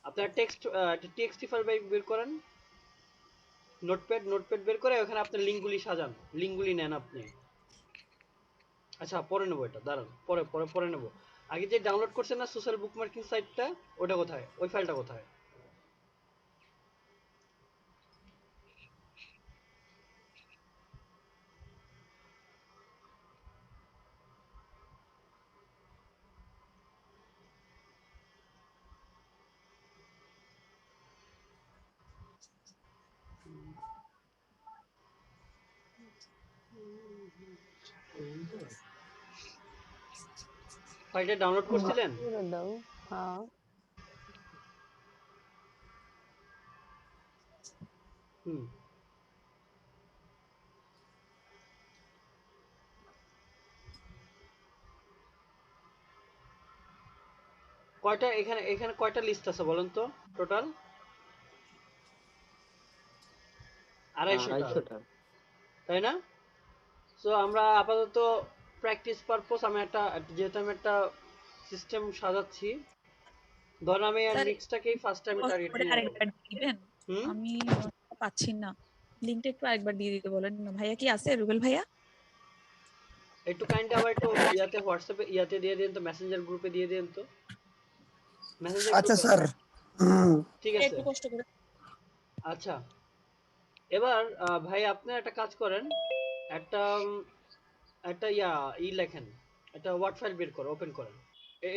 আপনার টেক্সট ফাইল বের করেন, নোটপ্যাড বের করে ওখানে আপনার লিঙ্কগুলি সাজান, লিঙ্কগুলি নেন আপনি। আচ্ছা পরে নেবো, এটা দাঁড়ান, পরে নেবো। আগে যে ডাউনলোড করছেন না সোশ্যাল বুকমার্কিং সাইটটা, ওটা কোথায়, ওই ফাইলটা কোথায়? ফাইলটা ডাউনলোড করছিলেন? হ্যাঁ হুম, কয়টা এখানে এখানে কয়টা লিস্ট আছে বলেন তো টোটাল? 250টা, তাই না? সো আমরা আপাতত প্র্যাকটিস পারপোজ আমি যেহেতু আমি একটা সিস্টেম সাজাচ্ছি, ধর আমি নেক্সটটাকেই ফার্স্ট টাইম টার্গেট নিয়ে আরেকবার দিবেন, আমি পাচ্ছি না লিংকটা, একটু আরেকবার দিয়ে দিতে বলেন না। ভাইয়া কি আছে, রুবেল ভাইয়া? একটু কাইন্ডলি আবার একটু ইয়াতে হোয়াটসঅ্যাপে ইয়াতে দিয়ে দেন তো, মেসেঞ্জার গ্রুপে দিয়ে দেন তো, মেসেঞ্জার আচ্ছা গ্রুপে। স্যার, ঠিক আছে, একটু কষ্ট করে। আচ্ছা এবার ভাই আপনি একটা কাজ করেন, একটা একটা লেখেন, একটা ওয়ার্ড ফাইল বের করে ওপেন করেন,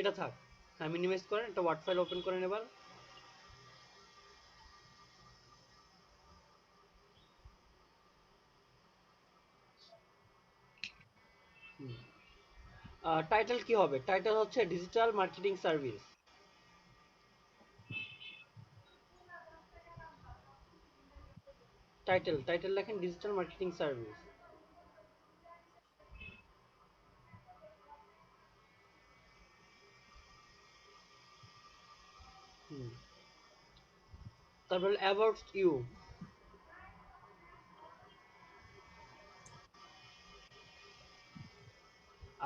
এটা থাক, হ্যাঁ মিনিমাইজ করেন, একটা ওয়ার্ড ফাইল ওপেন করেন এবার। টাইটেল কি হবে? টাইটেল হচ্ছে ডিজিটাল মার্কেটিং সার্ভিস। টাইটেল লেখেন ডিজিটাল মার্কেটিং সার্ভিস। তারপর অ্যাবাউট ইউ,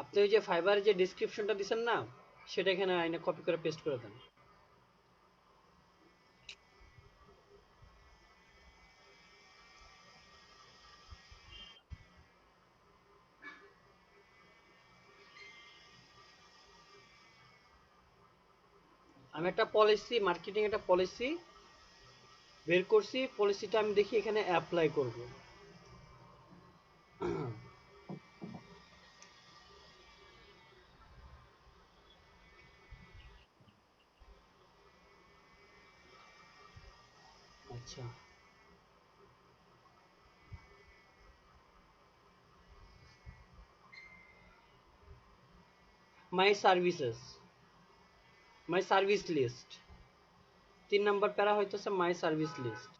আপনি ওই যে ফাইবারে যে ডেসক্রিপশনটা দিবেন না, সেটা এখানে আইনা কপি করে পেস্ট করে দেন। আমি একটা পলিসি, মার্কেটিং একটা পলিসি বের করছি, পলিসিটা আমি দেখি এখানে অ্যাপ্লাই করব। আচ্ছা my services, my service list, 3 number para হইতেছে my service list.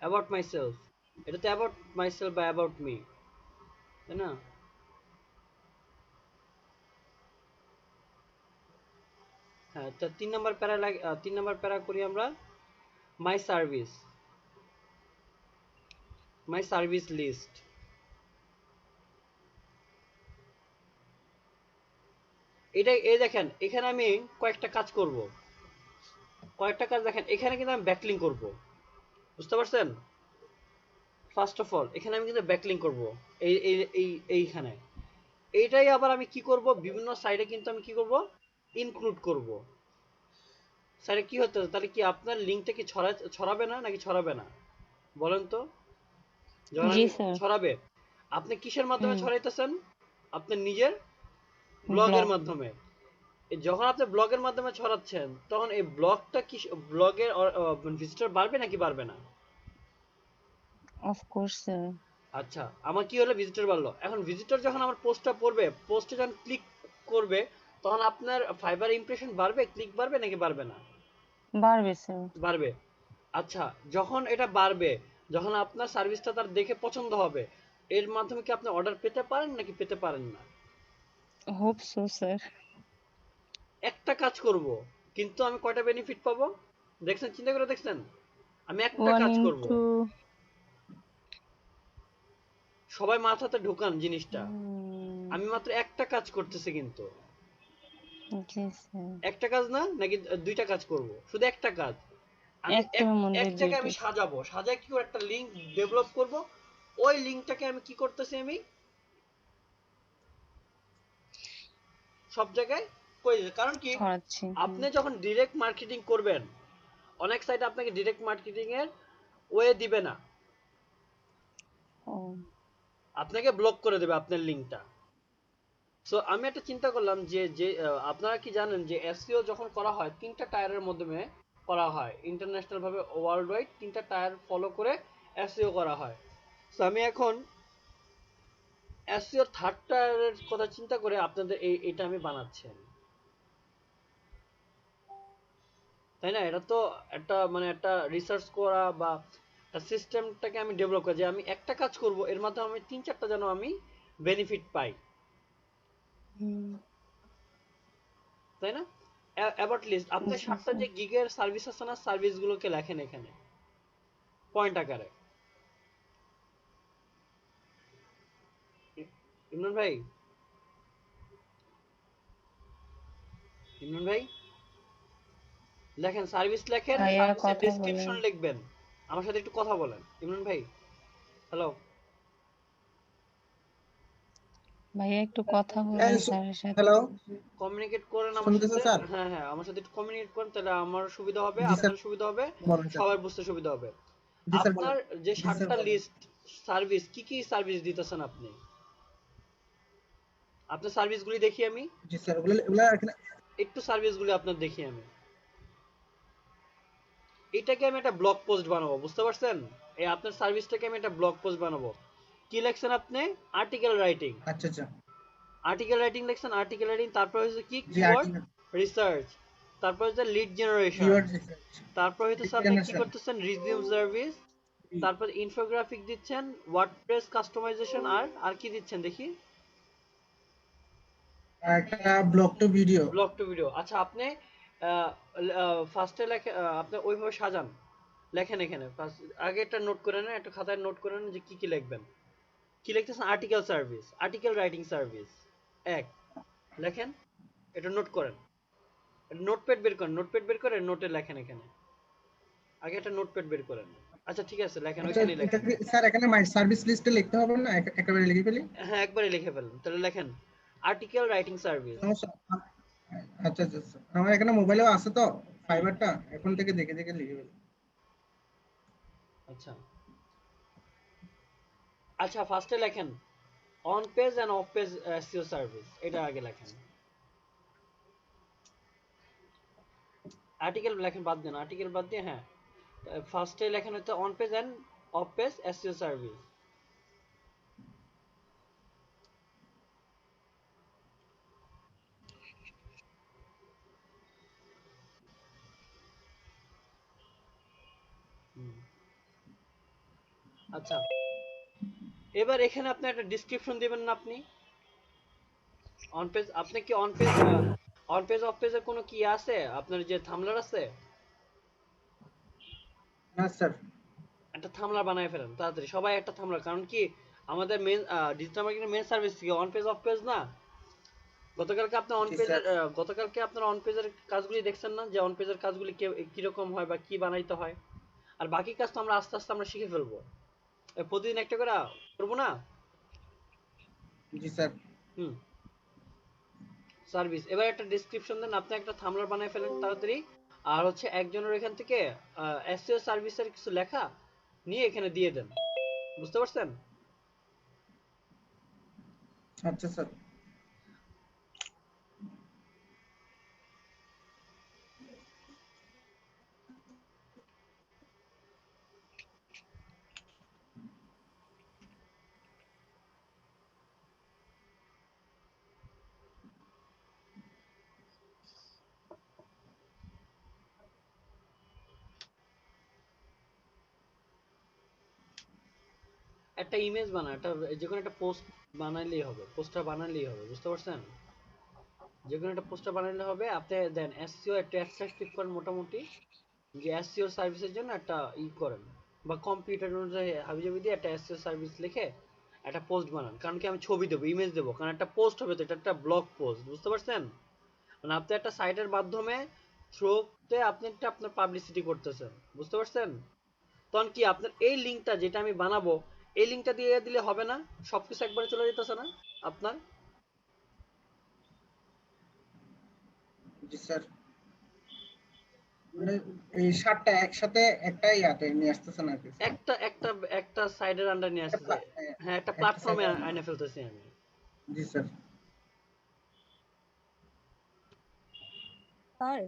About myself, এটা তো অ্যাবাউট মাই সেলফ বা অ্যাবাউট মি, তাই না? হ্যাঁ, তো 3 নাম্বার প্যারা 3 নাম্বার প্যারা করি আমরা মাই সার্ভিস লিস্ট। এই দেখেন এখানে আমি কয়েকটা কাজ করব, দেখেন এখানে কিন্তু আমি ব্যাকলিং করব, বুঝতে পারছেন? ফার্স্ট অফ অল এখানে আমি কিন্তু ব্যাকলিং করব, এইখানে। এইটাই আবার আমি কি করব, বিভিন্ন সাইডে কিন্তু আমি কি করব, ইনক্লুড করব। সাইডে কি হতে, তাহলে কি আপনার লিংকটা কি ছড়াবে না নাকি ছড়াবে না বলেন তো? যখন ছড়াবে, আপনি কিসের মাধ্যমে ছড়াইতেছেন? আপনার নিজের ব্লগের মাধ্যমে। যখন আপনি ব্লগের মাধ্যমে ছড়াচ্ছেন, তখন এই ব্লগটা কি ব্লগের ভিজিটর বাড়বে নাকি বাড়বে না? Of course sir. আচ্ছা, আমার কি হলো, ভিজিটর বাড়লো। এখন ভিজিটর যখন আমার পোস্টটা পড়বে, পোস্টে যখন ক্লিক করবে, তখন আপনার ফাইবার ইমপ্রেশন বাড়বে, ক্লিক বাড়বে নাকি বাড়বে না? বাড়বে স্যার। বাড়বে। আচ্ছা, যখন এটা বাড়বে, যখন আপনার সার্ভিসটা তার দেখে পছন্দ হবে, এর মাধ্যমে কি আপনি অর্ডার পেতে পারেন নাকি পেতে পারেন না? Hope so sir. একটা কাজ করব, কিন্তু আমি কয়টা বেনিফিট পাবো দেখছেন? চিন্তা করে দেখছেন? আমি একটা ওয়ান কাজ করব, ইন্টু সবাই মাথাতে ঢোকান জিনিসটা। আমি মাত্র একটা কাজ করতেছি, কিন্তু জি স্যার। একটা কাজ না নাকি দুইটা কাজ করব? শুধু একটা কাজ। আমি একটার মধ্যে এক জায়গায় আমি দুইটা। সাজাবো, সাজায় কি করে একটা লিংক ডেভেলপ করব। ওই লিংকটাকে আমি কি করতেছি, আমি সব জায়গায় করে দিতে। কারণ কি, ছড়াচ্ছি। আপনি যখন ডিরেক্ট মার্কেটিং করবেন, অনেক সাইট আপনাকে ডিরেক্ট মার্কেটিং এর ওয়ে দিবে না, ও আপনাকে ব্লক করে দেবে আপনার লিংকটা। সো আমি একটা চিন্তা করলাম যে যে আপনারা কি জানেন যে এসইও যখন করা হয় তিনটা টায়ারের মাধ্যমে করা হয়, ইন্টারন্যাশনাল ভাবে ওয়ার্ল্ড ওয়াইড তিনটা টায়ার ফলো করে এসইও করা হয়। সো আমি এখন এসইও থার্ড টায়ারের কথা চিন্তা করে আপনাদের এটা আমি বানাচ্ছি আমি। তাই না? এটা তো একটা মানে একটা রিসার্চ করা বা সিস্টেমটাকে আমি ডেভেলপ করা, যে আমি একটা কাজ করব এর মাধ্যমে আমি তিন চারটা যেন আমি বেনিফিট পাই, তাই না? অ্যাবাউট লিস্ট আপনি 7টা যে গিগের সার্ভিস আছে না, সার্ভিস গুলোকে লেখেন এখানে পয়েন্ট আকারে। ইমরান ভাই, ইমরান ভাই লেখেন, সার্ভিস লেখেন, ভাইয়া সার্ভিসের কথা বলেন। ডেসক্রিপশন লিখবেন। আমার সাথে একটু কথা বলেন ইমরান ভাই। হ্যালো ভাইয়া একটু কথা বলেন স্যারের সাথে। হ্যালো, কমিউনিকেট করেন আমার শুনতেছেন সাথে। স্যার? হ্যাঁ হ্যাঁ, আমার সাথে একটু কমিউনিকেট করেন, তাহলে আমার সুবিধা হবে, জি স্যার, আপনার সুবিধা হবে, বলেন স্যার। সবার বুঝতে সুবিধা হবে। জি স্যার বলেন। আপনার যে জি স্যার 7টা বলেন। লিস্ট সার্ভিস, কি কি সার্ভিস দিতেছেন আপনি? আপনার সার্ভিসগুলি দেখি আমি জি স্যার, ওগুলো ওগুলো এখানে একটু, সার্ভিসগুলি আপনার দেখি আমি। এটাকে আমি একটা ব্লগ পোস্ট বানাবো, বুঝতে পারছেন? এই আপনার সার্ভিসটাকে আমি একটা ব্লগ পোস্ট বানাবো। কি লিখছেন আপনি? Article writing. আচ্ছা আচ্ছা, আর্টিকেল রাইটিং লিখছেন, আর্টিকেল রাইটিং, তারপর হচ্ছে কি জি কিওয়ার্ড আর্টিকেল, রিসার্চ, তারপর হচ্ছে লিড জেনারেশন, কিওয়ার্ড রিসার্চ, তারপর হচ্ছে আপনি কি করতেছেন রিজিউম সার্ভিস, তারপর ইনফোগ্রাফিক দিচ্ছেন, ওয়ার্ডপ্রেস কাস্টমাইজেশন, আর আর কি দিচ্ছেন দেখি? একটা blog to video. Blog to video. আচ্ছা, আপনি ফার্স্টে লেখে আপনি ওইভাবে সাজান, লেখেন এখানে আগে একটা নোট করে নেন, একটা খাতায় নোট করে নেন যে কি কি লিখবেন। কি লিখতেছেন? Article service, article writing service এক লেখেন, এটা নোট করেন, নোটপ্যাড বের করেন, নোটপ্যাড বের করে নোটে লেখেন এখানে, আগে একটা নোটপ্যাড বের করেন। আচ্ছা ঠিক আছে, লেখেন, আচ্ছা, ওইখানেই এটা লেখেন। কি স্যার এখানে মাই সার্ভিস লিস্টে লিখতে হবে না, একেবারে লিখে ফেলি? হ্যাঁ, একবারে লিখে ফেলেন, তাহলে লেখেন আর্টিকেল রাইটিং সার্ভিস। সমস্যা আচ্ছা আচ্ছা আচ্ছা। আমার এখানে মোবাইলেও আছে তো ফাইবারটা, এখন থেকে দেখে দেখে লিখে ফেলি। আচ্ছা আচ্ছা, ফার্স্টে লেখেন on page end of page SEO service, এটা আগে লেখেন। আর্টিকেল লেখেন বাদ দেন, আর্টিকেল বাদ দিয়ে, হ্যাঁ ফার্স্টে লেখেন হচ্ছে on page end of page SEO service. আচ্ছা, এবার এখানে আপনি একটা ডেসক্রিপশন দিবেন না আপনি? অন পেজ, আপনি কি অন পেজ অফ পেজের কোনো কি আছে আপনার, যে থামলার আছে? না স্যার, একটা থামলার বানায় ফেলেন তাড়াতাড়ি, সবাই একটা থামলার। কারণ কি, আমাদের main digital marketing main service কি অন পেজ অফ পেজ না? গতকালকে আপনি অন জি পেজের স্যার। গতকালকে আপনারা অন পেজের কাজগুলি দেখছেন না, যে অন পেজের কাজগুলি কি রকম হয় বা কি বানাইতে হয়। আর বাকি কাজ তো আমরা আস্তে আস্তে আমরা শিখে ফেলবো, প্রতিদিন একটা করে করবো না? জি স্যার। সার্ভিস, এবার একটা ডেসক্রিপশন দেন, আপনি একটা থামলার বানায় ফেলেন তাড়াতাড়ি। আর হচ্ছে একজনের এখান থেকে এসইও সার্ভিসের কিছু লেখা নিয়ে এখানে দিয়ে দেন, বুঝতে পারছেন? আচ্ছা স্যার। একটা ইমেজ বানা, একটা যে কোনো একটা পোস্ট বানাইলেই হবে, পোস্টার বানাইলেই হবে, বুঝতে পারছেন? যে কোনো একটা পোস্টার বানাইলে হবে। আপনি দেন এসইও একটা অ্যাট্রাকটিভ করেন মোটামুটি, যে এসইও সার্ভিসের জন্য একটা করেন, বা কম্পিউটার অনুযায়ী হাবিজাবি দিয়ে একটা এসইও সার্ভিস লিখে একটা পোস্ট বানান। কারণ কি আমি ছবি দেবো, ইমেজ দেবো, কারণ একটা পোস্ট হবে তো, এটা একটা ব্লগ পোস্ট, বুঝতে পারছেন? মানে আপনি একটা সাইটের মাধ্যমে থ্রুতে আপনি একটা আপনার পাবলিসিটি করতেছেন, বুঝতে পারছেন? তখন কি আপনার এই লিঙ্কটা যেটা আমি বানাবো, এই লিঙ্কটা দিয়ে দিলে হবে না? সবকিছু একবারে চলে যেতেছে না আপনার? জি স্যার, মানে এই 7টা একসাথে একটা ইয়াতে নিয়ে আসতেছেন আর কি স্যার। একটা একটা একটা সাইডের আন্ডার নিয়ে আসতেছে, হ্যাঁ একটা প্ল্যাটফর্মে আইনে ফেলতেছি আমি। জি স্যার। স্যার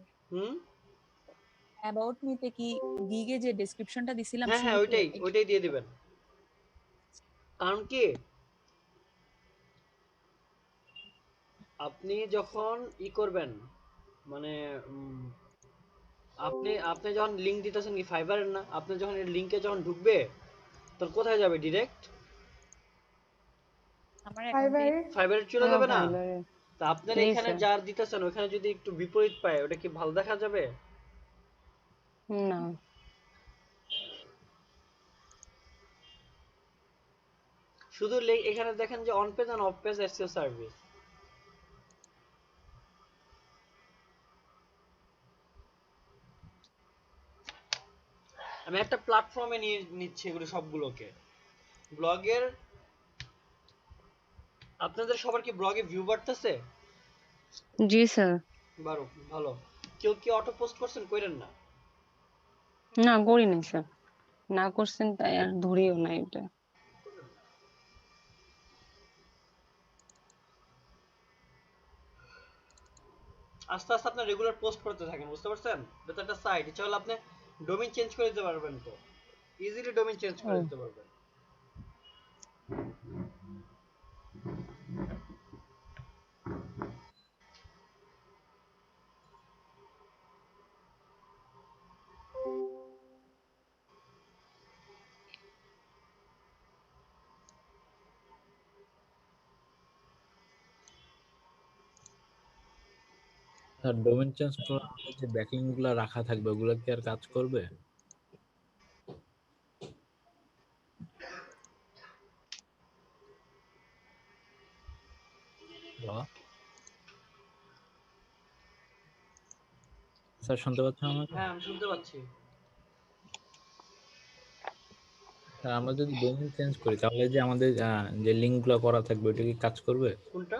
অ্যাবাউট মিতে কি গিগে যে ডেসক্রিপশনটা দিছিলাম হ্যাঁ হ্যাঁ, শুরুতে ওইটাই দিয়ে দিবেন। কারণ কি আপনি যখন করবেন, মানে আপনি আপনি যখন লিংক দিতেছেন কি ফাইবারের না, আপনি যখন এর লিংকে যখন ঢুকবে তখন কোথায় যাবে? ডিরেক্ট আমার অ্যাকাউন্টে ফাইবারে চলে যাবে না? ফাইবারে। তা আপনার জি এখানে স্যার। যার দিতেছেন ওখানে যদি একটু বিপরীত পায়, ওটা কি ভালো দেখা যাবে? না। শুধু এখানে দেখেন যে on page end of page SEO service. আমি একটা প্ল্যাটফর্মে নিয়ে নিচ্ছি এগুলো সবগুলোকে। ব্লগের আপনাদের সবার কি ব্লগে ভিউ বাড়তেছে? জি স্যার। ভালো। কেউ কি অটো পোস্ট করছেন? কইরেন না। না করি নাই স্যার, না করছেন তাই আর ধরিও না এটা। আস্তে আস্তে আপনি রেগুলার পোস্ট করতে থাকেন, বুঝতে পারছেন? এটা তো একটা সাইট, ইচ্ছা হলে আপনি ডোমেইন চেঞ্জ করে দিতে পারবেন, তো ইজিলি ডোমেইন চেঞ্জ করে দিতে পারবেন। স্যার ডোমেইন চেঞ্জ করার পরে যে ব্যাকলিংক গুলো রাখা থাকবে ওগুলো কি আর কাজ করবে? হ্যালো স্যার, শুনতে পাচ্ছেন আমাকে? হ্যাঁ আমি শুনতে পাচ্ছি। স্যার আমরা যদি ডোমেইন চেঞ্জ করি তাহলে যে আমাদের যে লিংক গুলো করা থাকবে ওটা কি কাজ করবে? কোনটা?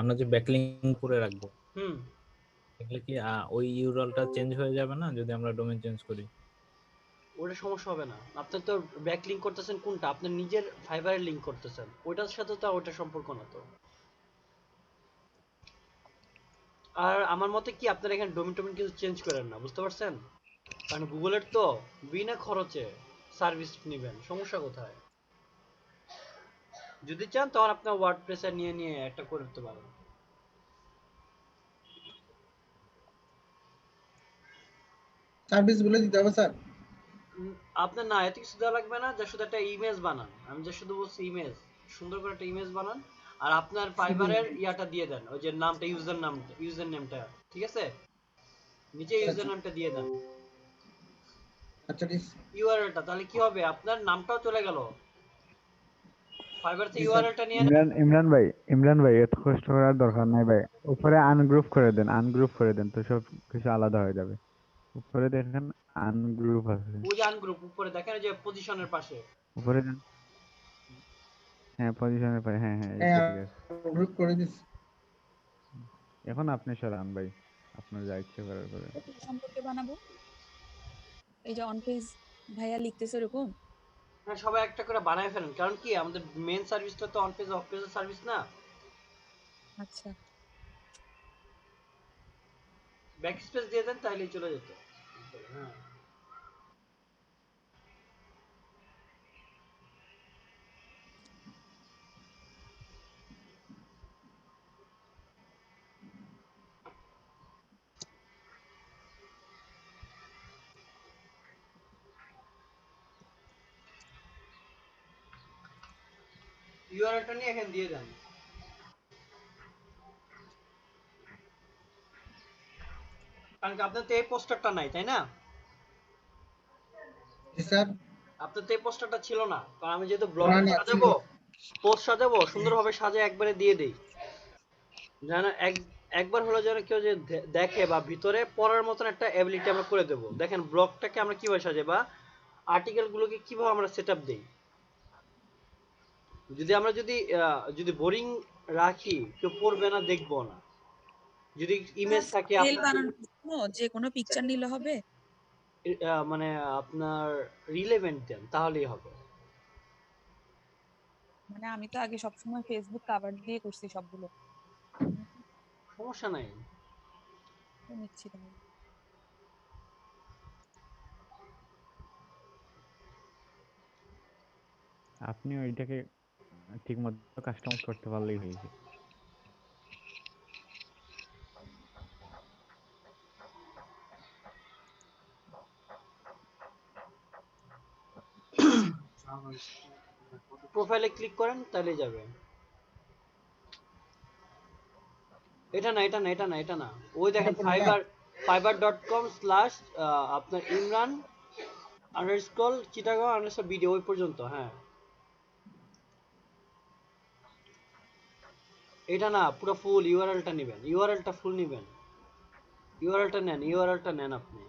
আমরা যে ব্যাকলিংক করে রাখবো হুম। তাহলে কি ওই ইউআরএলটা চেঞ্জ হয়ে যাবে না যদি আমরা ডোমেইন চেঞ্জ করি? ওটা সমস্যা হবে না। আপনি তো ব্যাক লিংক করতেছেন কোনটা? আপনার নিজের ফাইবারের লিংক করতেছেন, ওইটার সাথে তো ওটা সম্পর্ক না তো। আর আমার মতে কি আপনারা এখানে ডোমেইন কিছু চেঞ্জ করেন না, বুঝতে পারছেন? কারণ গুগলের তো বিনা খরচে সার্ভিস নেবেন, সমস্যা কোথায়? যদি চান তখন আপনার ওয়ার্ডপ্রেসে নিয়ে নিয়ে একটা করতে পারেন। সার্ভিস গুলো দিতে হবে স্যার? আপনার না এত কিছু দেওয়া লাগবে না, যা শুধু একটা ইমেজ বানান। আমি যা শুধু বলছি ইমেজ, সুন্দর করে একটা ইমেজ বানান, আর আপনার ফাইবারের ইয়াটা দিয়ে দেন, ওই যে নামটা, ইউজার নেমটা, ঠিক আছে? নিচে ইউজার নামটা দিয়ে দেন, আচ্ছা ঠিক। ইউআরএলটা, তাহলে কি হবে? আপনার নামটাও চলে গেল। ফাইবার থেকে ইউআরএলটা নিয়ে ইমরান ভাই এত কষ্ট করার দরকার নাই ভাই। উপরে আনগ্রুপ করে দেন তো সব কিছু আলাদা হয়ে যাবে। উপরে দেখেন আনগ্রুপ আছে। ওই যে আনগ্রুপ উপরে দেখেন, যে পজিশনের পাশে উপরে যান। হ্যাঁ পজিশনের পাশে, হ্যাঁ হ্যাঁ হ্যাঁ ঠিক আছে। গ্রুপ করে দিচ্ছি। এখন আপনি সরান ভাই, আপনার যা ইচ্ছে করার করেন। সম্পর্কে বানাবো এই যে অন পেজ ভাইয়া লিখতেছে এরকম। হ্যাঁ সবাই একটা করে বানায় ফেলেন, কারণ কি আমাদের মেন সার্ভিসটা তো অন পেজ অফ পেজের সার্ভিস না। আচ্ছা ব্যাক স্পেস দিয়ে দেন তাহলেই চলে যেত। হ্যাঁ ইউআরএলটা নিয়ে এখানে দিয়ে দেন। কারণ কি আপনার তো এই পোস্টারটা নাই, তাই না? জি স্যার। আপনার তো এই পোস্টারটা ছিল না, কারণ আমি যেহেতু ব্লগ না, না, সাজাবো, ছিল। পোস্ট সাজাবো, সুন্দরভাবে সাজিয়ে একবারে দিয়ে দেই, যেন একবার হলো যেন কেউ যে দেখে বা ভিতরে পড়ার মতন একটা অ্যাবিলিটি আমরা করে দেবো। দেখেন ব্লগটাকে আমরা কিভাবে সাজাই বা আর্টিকেল গুলোকে কিভাবে আমরা সেট আপ দিই। যদি আমরা যদি বোরিং রাখি, কেউ পড়বে না, দেখবো না। যদি ইমেজ থাকে স্কেল আপনার বানানোর জন্য যে কোনো পিকচার নিলে হবে? মানে আপনার রিলেভেন্ট দেন, তাহলেই হবে। মানে আমি তো আগে সবসময় ফেসবুক কাভার দিয়ে করছি সবগুলো। সমস্যা নাই। নিচ্ছি তাহলে। আপনি ওইটাকে ঠিক মতো কাস্টমাইজ করতে পারলেই হয়েছে। প্রোফাইলে ক্লিক করেন, তাহলে যাবে। এটা না, এটা না, এটা না, এটা না, ওই দেখেন fiverr.com/ আপনার ইমরান _ চিটাগাং _ ওই পর্যন্ত। হ্যাঁ, এটা না, পুরো ফুল ইউআরএলটা নেবেন, ইউআরএলটা ফুল নেবেন, ইউআরএলটা নেন, ইউআরএলটা নেন আপনি।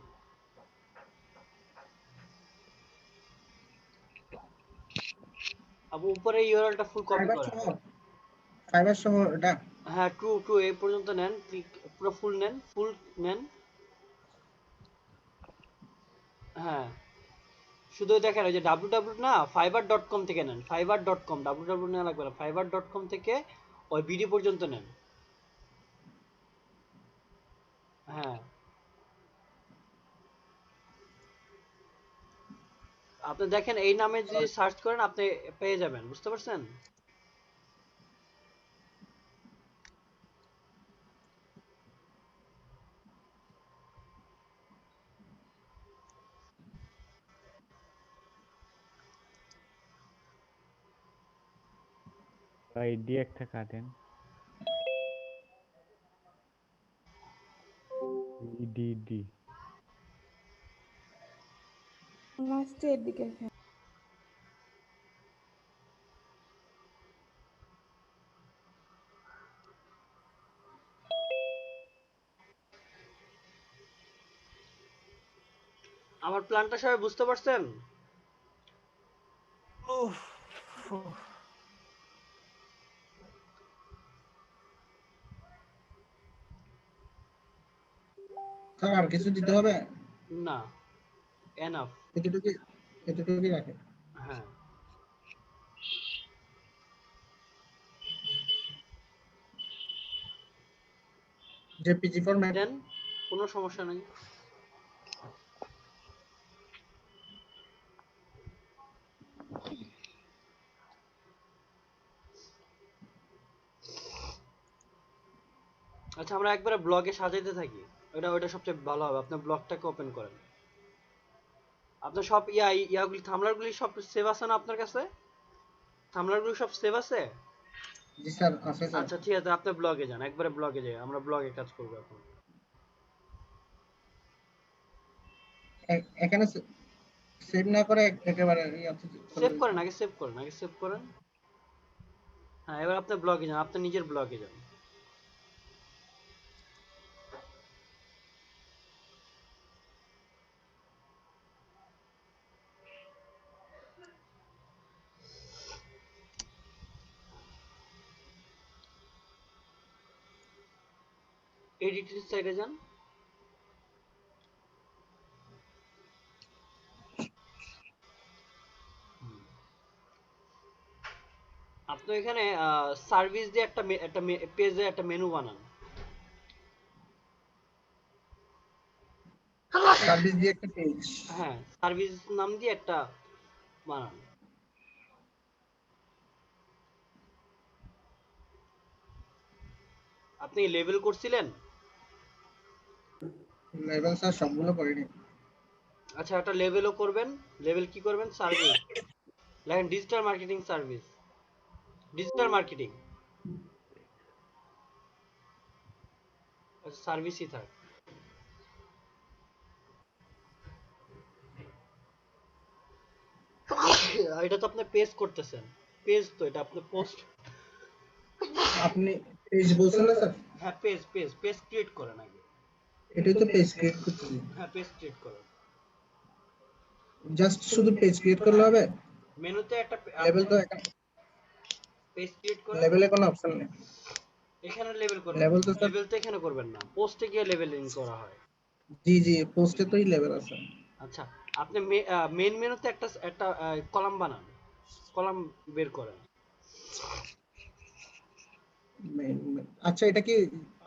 আপু উপরে ইউআরএলটা ফুল কপি করেন। ফাইবার সহ এটা। হ্যাঁ, ট্রু এই পর্যন্ত নেন, পুরো ফুল নেন, ফুল নেন। হ্যাঁ, শুধু দেখেন ওই যে www না, fiverr.com থেকে নেন, fiverr.com, www নেওয়া লাগবে না, fiverr.com থেকে ওই ভিডিও পর্যন্ত নেন। হ্যাঁ, আপনি দেখেন এই নামে যদি সার্চ করেন আপনি পেয়ে যাবেন, বুঝতে পারছেন? ভাই ডি একটা কাটেন। ডি লাস্টের দিকে। আমার প্ল্যানটা সবাই বুঝতে পারছেন? স্যার আর কিছু দিতে হবে? না, এনাফ। এতটুকুই রাখে। হ্যাঁ, জেপিজি ফরম্যাট দেন, কোনো সমস্যা নেই। আচ্ছা, আমরা একবারে ব্লগে সাজাইতে থাকি, ওটা সবচেয়ে ভালো হবে। আপনার ব্লগটাকে ওপেন করেন, আপনার সব ইয়াগুলি থামলারগুলি সব সেভ আছে না আপনার কাছে? থামলারগুলি সব সেভ আছে? জি স্যার, আছে স্যার। আচ্ছা ঠিক আছে, আপনি ব্লগে যান, একবারে ব্লগে যাই, আমরা ব্লগে কাজ করব এখন। এখানে সেভ না করে একেবারে সেভ করেন, আগে সেভ করেন, আগে সেভ করেন। হ্যাঁ, এবার আপনি ব্লগে যান, আপনি নিজের ব্লগে যান। এডিটের সাইডে যান। আপনি এখানে সার্ভিস দিয়ে একটা পেজে একটা মেনু বানান। সার্ভিস দিয়ে একটা পেজ। হ্যাঁ, সার্ভিস নাম দিয়ে একটা বানান। আপনি লেবেল করছিলেন? লেভেল স্যার সবগুলো করিনি। আচ্ছা, একটা লেবেলও করবেন। লেবেল কি করবেন? সার্ভিস লেখেন, digital marketing service. Digital marketing, সার্ভিসই থাক। এটা তো আপনি পেজ করতেছেন, পেজ তো এটা আপনি পোস্ট। আপনি পেজ বলছেন না স্যার? হ্যাঁ পেজ পেজ পেজ ক্রিয়েট করেন আগে। এটাই তো পেজ ক্রিয়েট করতেছি। হ্যাঁ পেজ ক্রিয়েট করেন। জাস্ট শুধু পেজ ক্রিয়েট করলে হবে? মেনুতে একটা লেভেল তো এখানে, পেজ ক্রিয়েট করেন, লেভেলে কোনো অপশন নেই। এখানে লেভেল করবেন, লেভেল তো স্যার, লেভেল তো এখানে করবেন না, পোস্টে গিয়ে লেভেলিং করা হয়। জি জি পোস্টে তোই লেভেল আছে। আচ্ছা আপনি মেন মেনুতে একটা একটা কলাম বানান, কলাম বের করেন। আচ্ছা এটা কি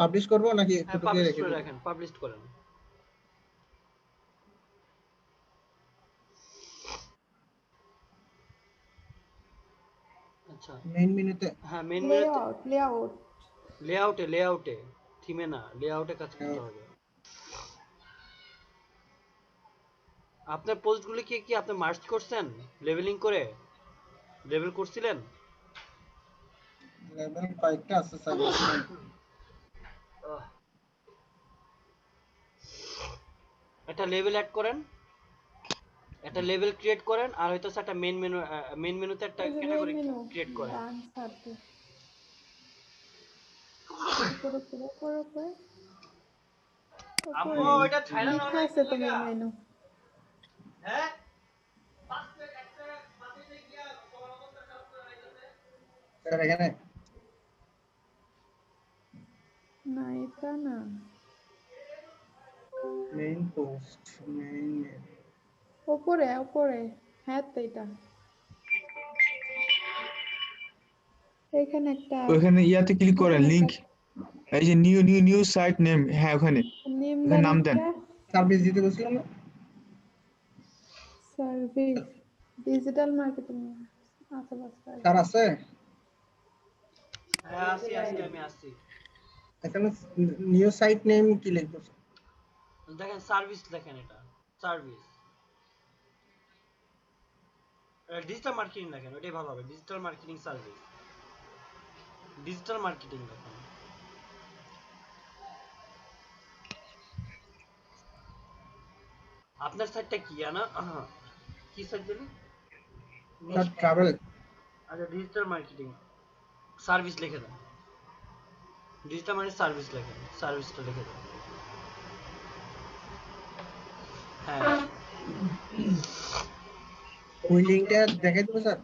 পাবলিশ করব নাকি একটু হ্যাঁ ঢুকিয়ে পাবলিশ রেখে করে দেব? রাখেন, পাবলিশ করেন। আচ্ছা মেইন মেনুতে, হ্যাঁ মেন মেনুতে, লেআউট লেআউটে, লেআউটে থিমে না, লেআউটে কাজ করতে হবে। আপনার পোস্টগুলি কি আপনি মার্জ করছেন লেভেলিং করে, লেভেল করছিলেন? লেভেল কয়েকটা আছে স্যার। একটা লেভেল অ্যাড করেন, একটা লেভেল ক্রিয়েট করেন, আর হয়তো একটা মেন মেনুতে একটা ক্যাটাগরি ক্রিয়েট করেন। ডান সাইডে উপরে আম্মু ওইটা ছাইড়া নাও লেখা না আছে একটু তো লাগা। মেনু। হ্যাঁ স্যার এখানে না এটা না, মেইন পোস্ট, মেইন উপরে উপরে, হ্যাঁ তো এটা এখানে একটা ওখানে ইয়াতে ক্লিক করেন, লিংক, এই যে new new new site name, হ্যাঁ ওখানে নেম ওখানে নাম দেন। সার্ভিস দিতে বলছিলাম না? সার্ভিস ডিজিটাল মার্কেটিং আচ্ছা বাস স্যার আছে হ্যাঁ আসি আসি আমি আসি। এখানে নিউ সাইট নেম কি লিখবো? দেখেন সার্ভিস লেখেন, এটা সার্ভিস, ডিজিটাল মার্কেটিং লেখেন, ওটাই ভালো হবে। Digital marketing service, digital marketing লেখেন। আপনার সাইটটা কি জানা, কি সাইট দিলেন? Sir travel. আচ্ছা ডিজিটাল মার্কেটিং সার্ভিস লিখে দেন, ডিজিটাল মার্কেটিং সার্ভিস লেখেন, সার্ভিসটা লিখে দেন। হ্যাঁ ওই লিংকটা দেখাই দেবো স্যার?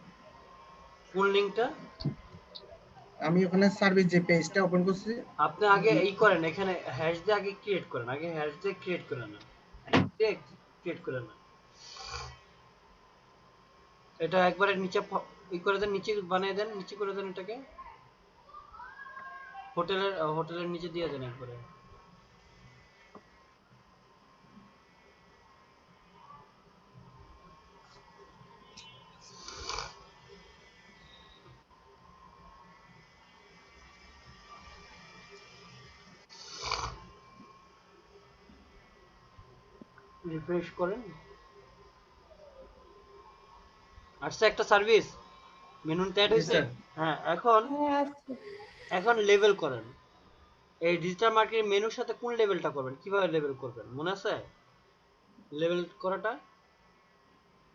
কোন লিংকটা? আমি ওখানে সার্ভিস যে পেজটা ওপেন করছি, আপনি আগে এই করেন, এখানে হ্যাশ দিয়ে আগে ক্রিয়েট করেন, আগে হ্যাশ দিয়ে ক্রিয়েট করেন না, ক্রিয়েট করেন না। এটা একবারে নিচে ই করে দেন, নিচে বানিয়ে দেন, নিচে করে দেন এটাকে, হোটেলের নিচে দিয়ে দেন একবারে। রিফ্রেশ করেন, আসছে একটা সার্ভিস মেনুতে অ্যাড হয়েছে। হ্যাঁ এখন লেভেল করেন, এই ডিজিটাল মার্কেটিং মেনুর সাথে কোন লেভেলটা করবেন, কিভাবে লেভেল করবেন মনে আছে লেভেল করাটা?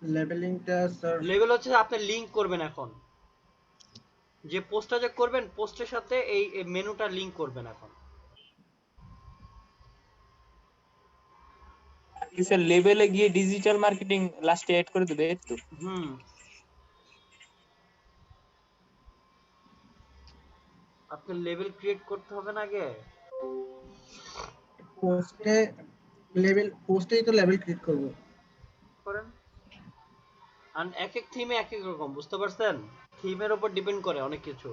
লেভেলিংটা স্যার, লেভেল হচ্ছে আপনি লিংক করবেন, এখন যে পোস্টটা যে করবেন পোস্টের সাথে এই মেনুটা লিংক করবেন। এখন স্যার লেভেলে গিয়ে ডিজিটাল মার্কেটিং লাস্টে এড করে দেবে তো? আপনার লেভেল ক্রিয়েট করতে হবে না আগে? পোস্টে লেভেল, পোস্টেই তো লেভেল ক্রিয়েট করব করেন। আর এক এক থিমে এক এক রকম, বুঝতে পারছেন? থিমের উপর ডিপেন্ড করে অনেক কিছু।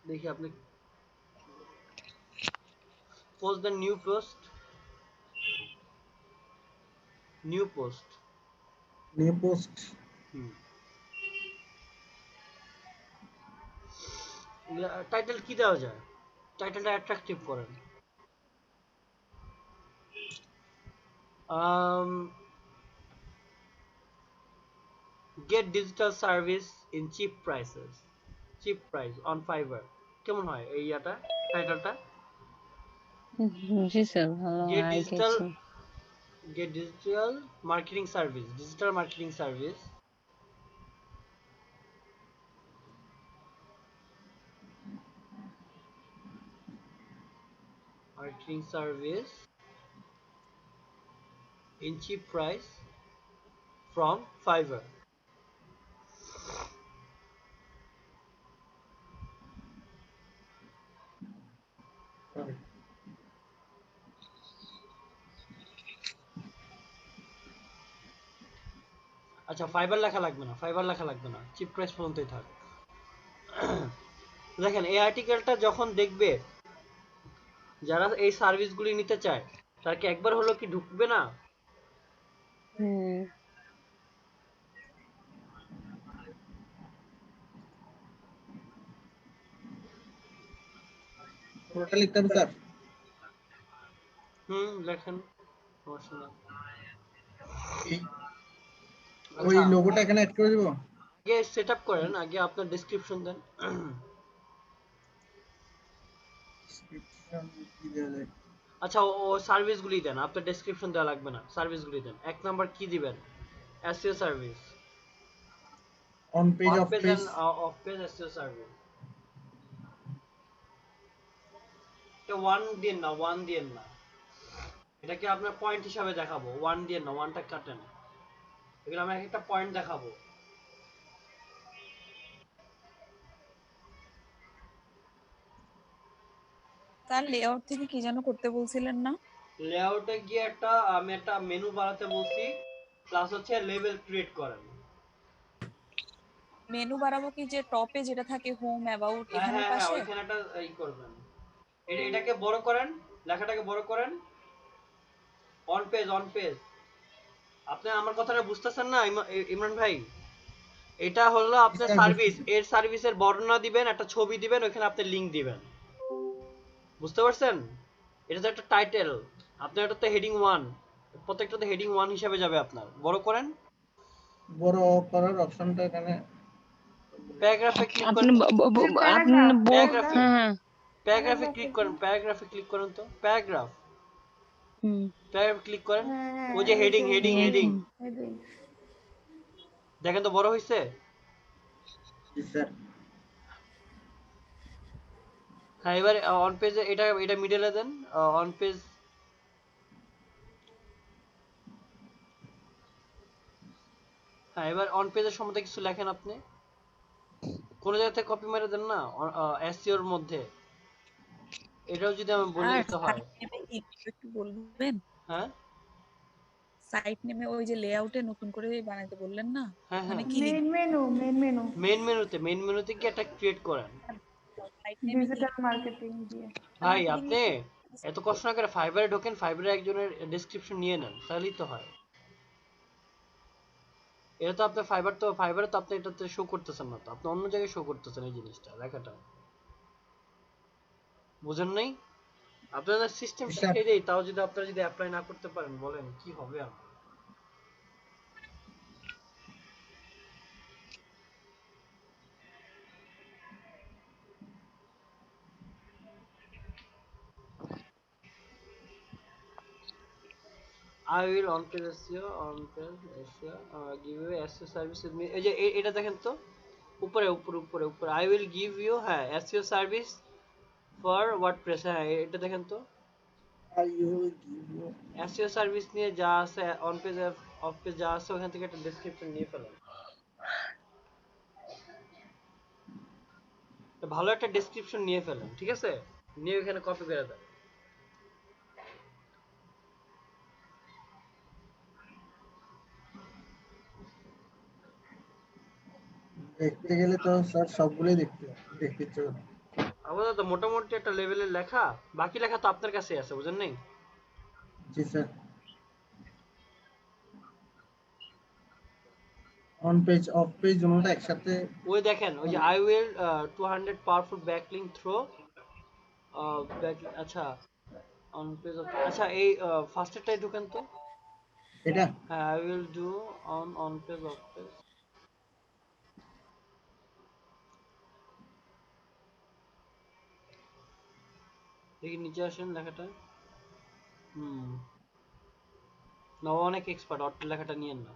দেখি আপনি পোস্ট দেন, new post, new post, new post. Title কি দেওয়া যায়? টাইটেলটা অ্যাট্রাকটিভ করেন। Get digital service in cheap prices, cheap price on Fiverr, কেমন হয় এই ইয়াটা টাইটেলটা? জি স্যার, ভালো Get হয় digital, গেছে। get digital marketing service, digital marketing service. Marketing service in cheap price from Fiverr. আচ্ছা ফাইবার লেখা লাগবে না, ফাইবার লেখা লাগবে না, চিপ প্রাইস পর্যন্তই থাক। দেখেন এই আর্টিকেলটা যখন দেখবে যারা এই সার্ভিসগুলি নিতে চায় তারা কি একবার হলো কি ঢুকবে না? পুরোটা লিখতে হবে স্যার? লেখেন, সমস্যা নেই। ওই লোগোটা এখানে অ্যাড করে দিব? আগে সেটআপ করেন, আগে আপনার ডেসক্রিপশন দেন। ডেসক্রিপশন কি দেওয়া যায়? আচ্ছা ও সার্ভিসগুলি দেন, আপনার ডেসক্রিপশন দেওয়া লাগবে না, সার্ভিসগুলি দেন। এক নাম্বার কি দিবেন? SEO service, on page off page, off page SEO service. এটা ওয়ান দিন না, ওয়ান দিন না, এটাকে আপনার পয়েন্ট হিসাবে দেখাবো। ওয়ান দিয়ে না, ওয়ানটা কাটেন, এগুলো আমি একটা পয়েন্ট দেখাবো। তার লেআউট থেকে কি যেন করতে বলছিলেন না? লেআউটে গিয়ে আমি একটা মেনু বানাতে বলছি, প্লাস হচ্ছে লেভেল ক্রিয়েট করেন। মেনু বাড়াবো কি যে টপে যেটা থাকে হোম অ্যাবাউট এখানের হ্যাঁ পাশে? ওইখানে একটা এই করবেন, এটাকে বড় করেন, লেখাটাকে বড় করেন। On page, on page. আপনি আমার কথাটা বুঝতেছেন না ইমরান ভাই? এটা হলো আপনার সার্ভিস, এর সার্ভিসের বর্ণনা দিবেন, একটা ছবি দিবেন, ওখানে আপনি লিংক দিবেন। বুঝতে পারছেন? এটা তো একটা টাইটেল, আপনার এটা তো হেডিং 1, প্রত্যেকটাতে হেডিং 1 হিসেবে যাবে আপনার। বড় করেন, বড় করার অপশনটা এখানে প্যারাগ্রাফে ক্লিক আপনি করেন। হ্যাঁ প্যারাগ্রাফে ক্লিক করেন, প্যারাগ্রাফে ক্লিক করেন তো, প্যারাগ্রাফ প্যারাগ্রাফ ক্লিক করেন। ওই যে হেডিং, হেডিং, হেডিং দেখেন তো বড় হইছে? জি স্যার। হ্যাঁ এবার অন পেজে এটা মিডলে দেন, অন পেজ। হ্যাঁ এবার অন পেজের সম্বন্ধে কিছু লেখেন আপনি, কোন জায়গা থেকে কপি মেরে দেন না এসইওর মধ্যে। এটাও যদি আমি বলি তো হয়। একটু বলবেন? হ্যাঁ সাইট নেমে ওই যে লেআউটে নতুন করে বানাইতে বললেন না, হ্যাঁ মানে কি মেইন মেনু, মেইন মেনুতে কি একটা ক্রিয়েট করেন। ডিজিটাল মার্কেটিং দিয়ে। ভাই আপনি এত কষ্ট না করে ফাইবারে ঢোকেন, ফাইবারে একজনের ডেসক্রিপশন নিয়ে নেন, তাহলেই তো হয়। এটা তো আপনার ফাইবারে তো আপনি এটাতে শো করতেছেন না, তো আপনি অন্য জায়গায় শো করতেছেন এই জিনিসটা, লেখাটা বুঝেন নাই? আপনাদের সিস্টেম শিখিয়ে দেই, তাও যদি আপনারা যদি অ্যাপ্লাই না করতে পারেন, বলেন কি হবে? আমার I will on page SEO, on page SEO, give you SEO service with me। এই যে এটা দেখেন তো, উপরে উপরে উপরে উপরে I will give you, হ্যাঁ SEO service for WordPress। হ্যাঁ এটা দেখেন তো, SEO সার্ভিস নিয়ে যা আছে অন পেজ অফ পেজ যা আছে ওখান থেকে একটা ডেসক্রিপশন নিয়ে ফেলেন, ভালো একটা ডেসক্রিপশন নিয়ে ফেলেন, ঠিক আছে? নিয়ে এখানে কপি করে দেন। দেখতে গেলে তো স্যার সবগুলোই দেখতে ইচ্ছে করে। আমাদের তো মোটামুটি একটা লেভেলের লেখা, বাকি লেখা তো আপনার কাছেই আছে, বুঝেন নাই? জি sir. On page off page দুটোটা একসাথে ওই দেখেন, ওই যে I will 200 powerful backlink through আচ্ছা অন পেজ অফ, আচ্ছা এই ফার্স্টেরটাই ঢোকেন তো এটা। হ্যাঁ I will do on page of page দেখি নিচে আসেন লেখাটা। না ও অনেক এক্সপার্ট, অট লেখাটা নিয়েন না।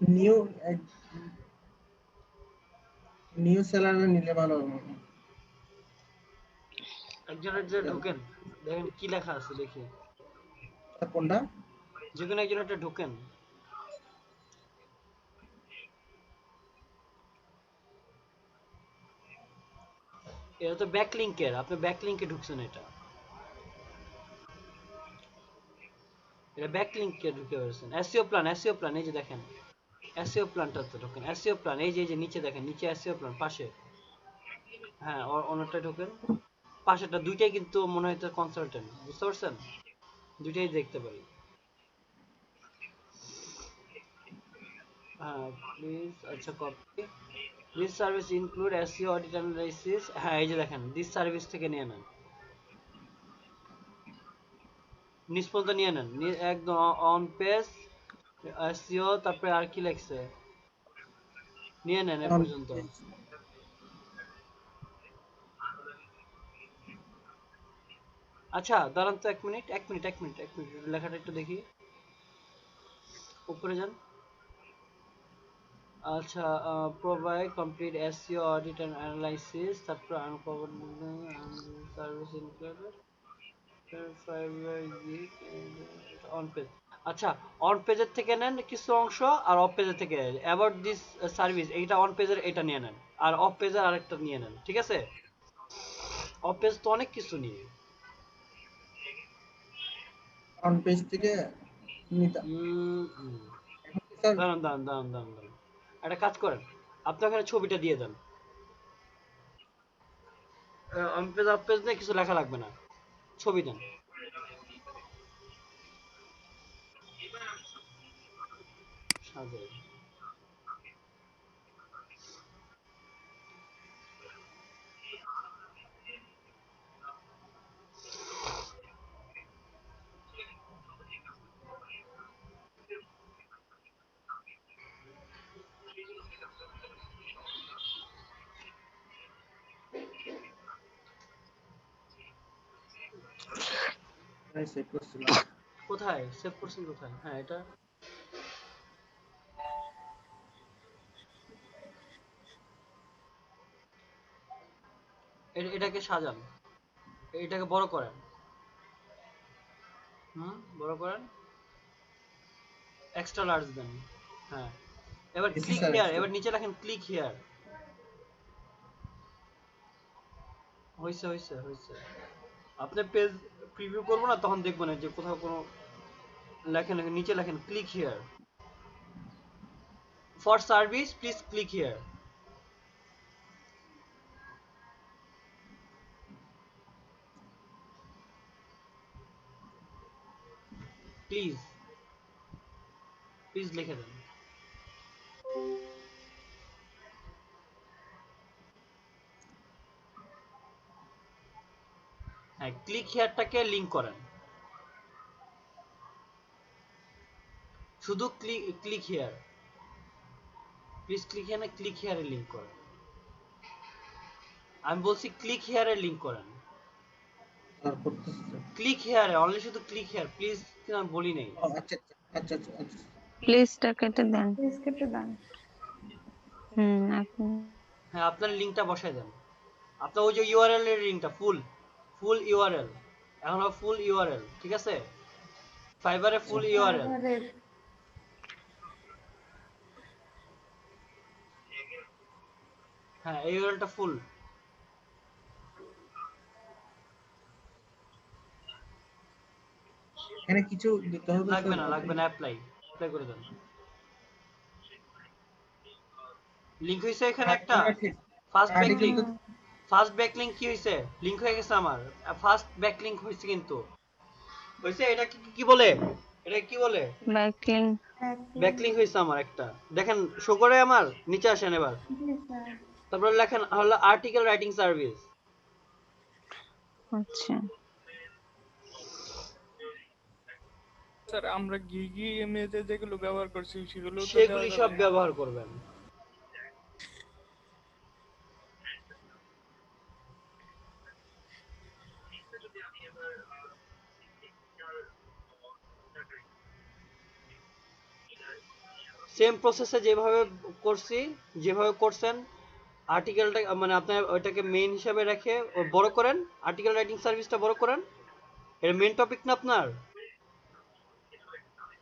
নিউ নিউ সেলার নিলে ভালো হবে। একজনের যে ঢোকেন দেখেন কি লেখা আছে দেখি। কোনটা? যে কোনো একজন একটা ঢোকেন। এটা তো ব্যাকলিংকের, আপনি ব্যাকলিংকে ঢুকছেন। এটা ব্যাকলিংকে ঢুকে পড়েছেন। এসইও প্ল্যান এই যে দেখেন এসইও প্ল্যানটা তো ঢোকেন। এসইও প্ল্যান এই যে নিচে দেখেন, নিচে এসইও প্ল্যান পাশে। হ্যাঁ অন্যটা ঢোকেন। পাশেরটা দুইটাই কিন্তু মনে হয় কনসালটেন্ট, বুঝতে পারছেন? দুইটাই দেখতে পারি। হ্যাঁ প্লিজ, আচ্ছা copy. This service include SEO audit analysis. হ্যাঁ এই যে দেখেন দিস সার্ভিস থেকে নিয়ে নেন, নিষ্পন্দ নিয়ে নেন একদম অন পেজ এসইও। তারপরে আর কি লেখছে নিয়ে নেন এ পর্যন্ত। আচ্ছা দাঁড়ান তো, এক মিনিট লেখাটা একটু দেখি, উপরে যান। আচ্ছা provide complete SEO audit and analysis, তারপর uncover service included on page. আচ্ছা অন পেজের থেকে নেন কিছু অংশ, আর অফ পেজের থেকে অ্যাবাউট দিস সার্ভিস এইটা অন পেজের এটা নিয়ে নেন, আর অফ পেজের আরেকটা নিয়ে নেন, ঠিক আছে? অফ পেজ তো অনেক কিছু নিয়ে। অন পেজ থেকে নিতে দাঁড়ান একটা কাজ করেন, আপনি ওখানে ছবিটা দিয়ে দেন। অন পেজ অফ পেজ নিয়ে কিছু লেখা লাগবে না, ছবি দেন। সাজাই সেভ করছিলাম। কোথায় সেভ করছেন কোথায়? হ্যাঁ এটা এটাকে সাজান, এটাকে বড় করেন। বড় করেন, এক্সট্রা লার্জ দেন। হ্যাঁ এবার ক্লিক হিয়ার, এবার নিচে লেখেন ক্লিক হিয়ার। হইছে। আপনি পেজ প্রিভিউ করবো না তখন দেখবেন যে কোথাও কোনো লেখেন, নিচে লেখেন click here. For service please click here. Please লিখে দেন। হ্যাঁ ক্লিক হিয়ারটাকে লিংক করেন, শুধু click here. Please click here না, ক্লিক হিয়ারে লিংক করেন। আমি বলছি ক্লিক হিয়ারে লিংক করেন। ক্লিক হিয়ারে, অনলি শুধু ক্লিক হিয়ার। প্লিজ আমি বলি নাই। আচ্ছা প্লিজটা কেটে দেন। প্লিজ কেটে দেন। আপনি হ্যাঁ আপনার লিংকটা বসায় দেন। আপনার ওই যে ইউআরএল এর লিংকটা ফুল ইউআরএল, এখন ফুল ইউআরএল, ঠিক আছে? ফাইবারে ফুল ইউআরএল। হ্যাঁ এই ইউআরএলটা ফুল। এখানে কিছু দিতে হবে? লাগবে না, অ্যাপ্লাই করে দেন। লিংক হইছে এখানে একটা ফার্স্ট ব্যাকলিংক কি হইছে? লিংক হয়ে গেছে আমার ফার্স্ট ব্যাকলিংক হইছে, কিন্তু হইছে। এটা কি বলে? ব্যাকলিংক হইছে আমার একটা। দেখেন শো করে আমার, নিচে আসেন এবার। তারপর লেখেন হলো আর্টিকেল রাইটিং সার্ভিস। আচ্ছা স্যার আমরা গিগি ইমেজে যেগুলো ব্যবহার করছি সেগুলি সব ব্যবহার করবেন। সেম প্রসেসে যেভাবে করছি, যেভাবে করছেন আর্টিকেলটা মানে আপনার ওইটাকে মেইন হিসাবে রেখে বড় করেন, আর্টিকেল রাইটিং সার্ভিসটা বড় করেন। এটা মেইন টপিক না আপনার,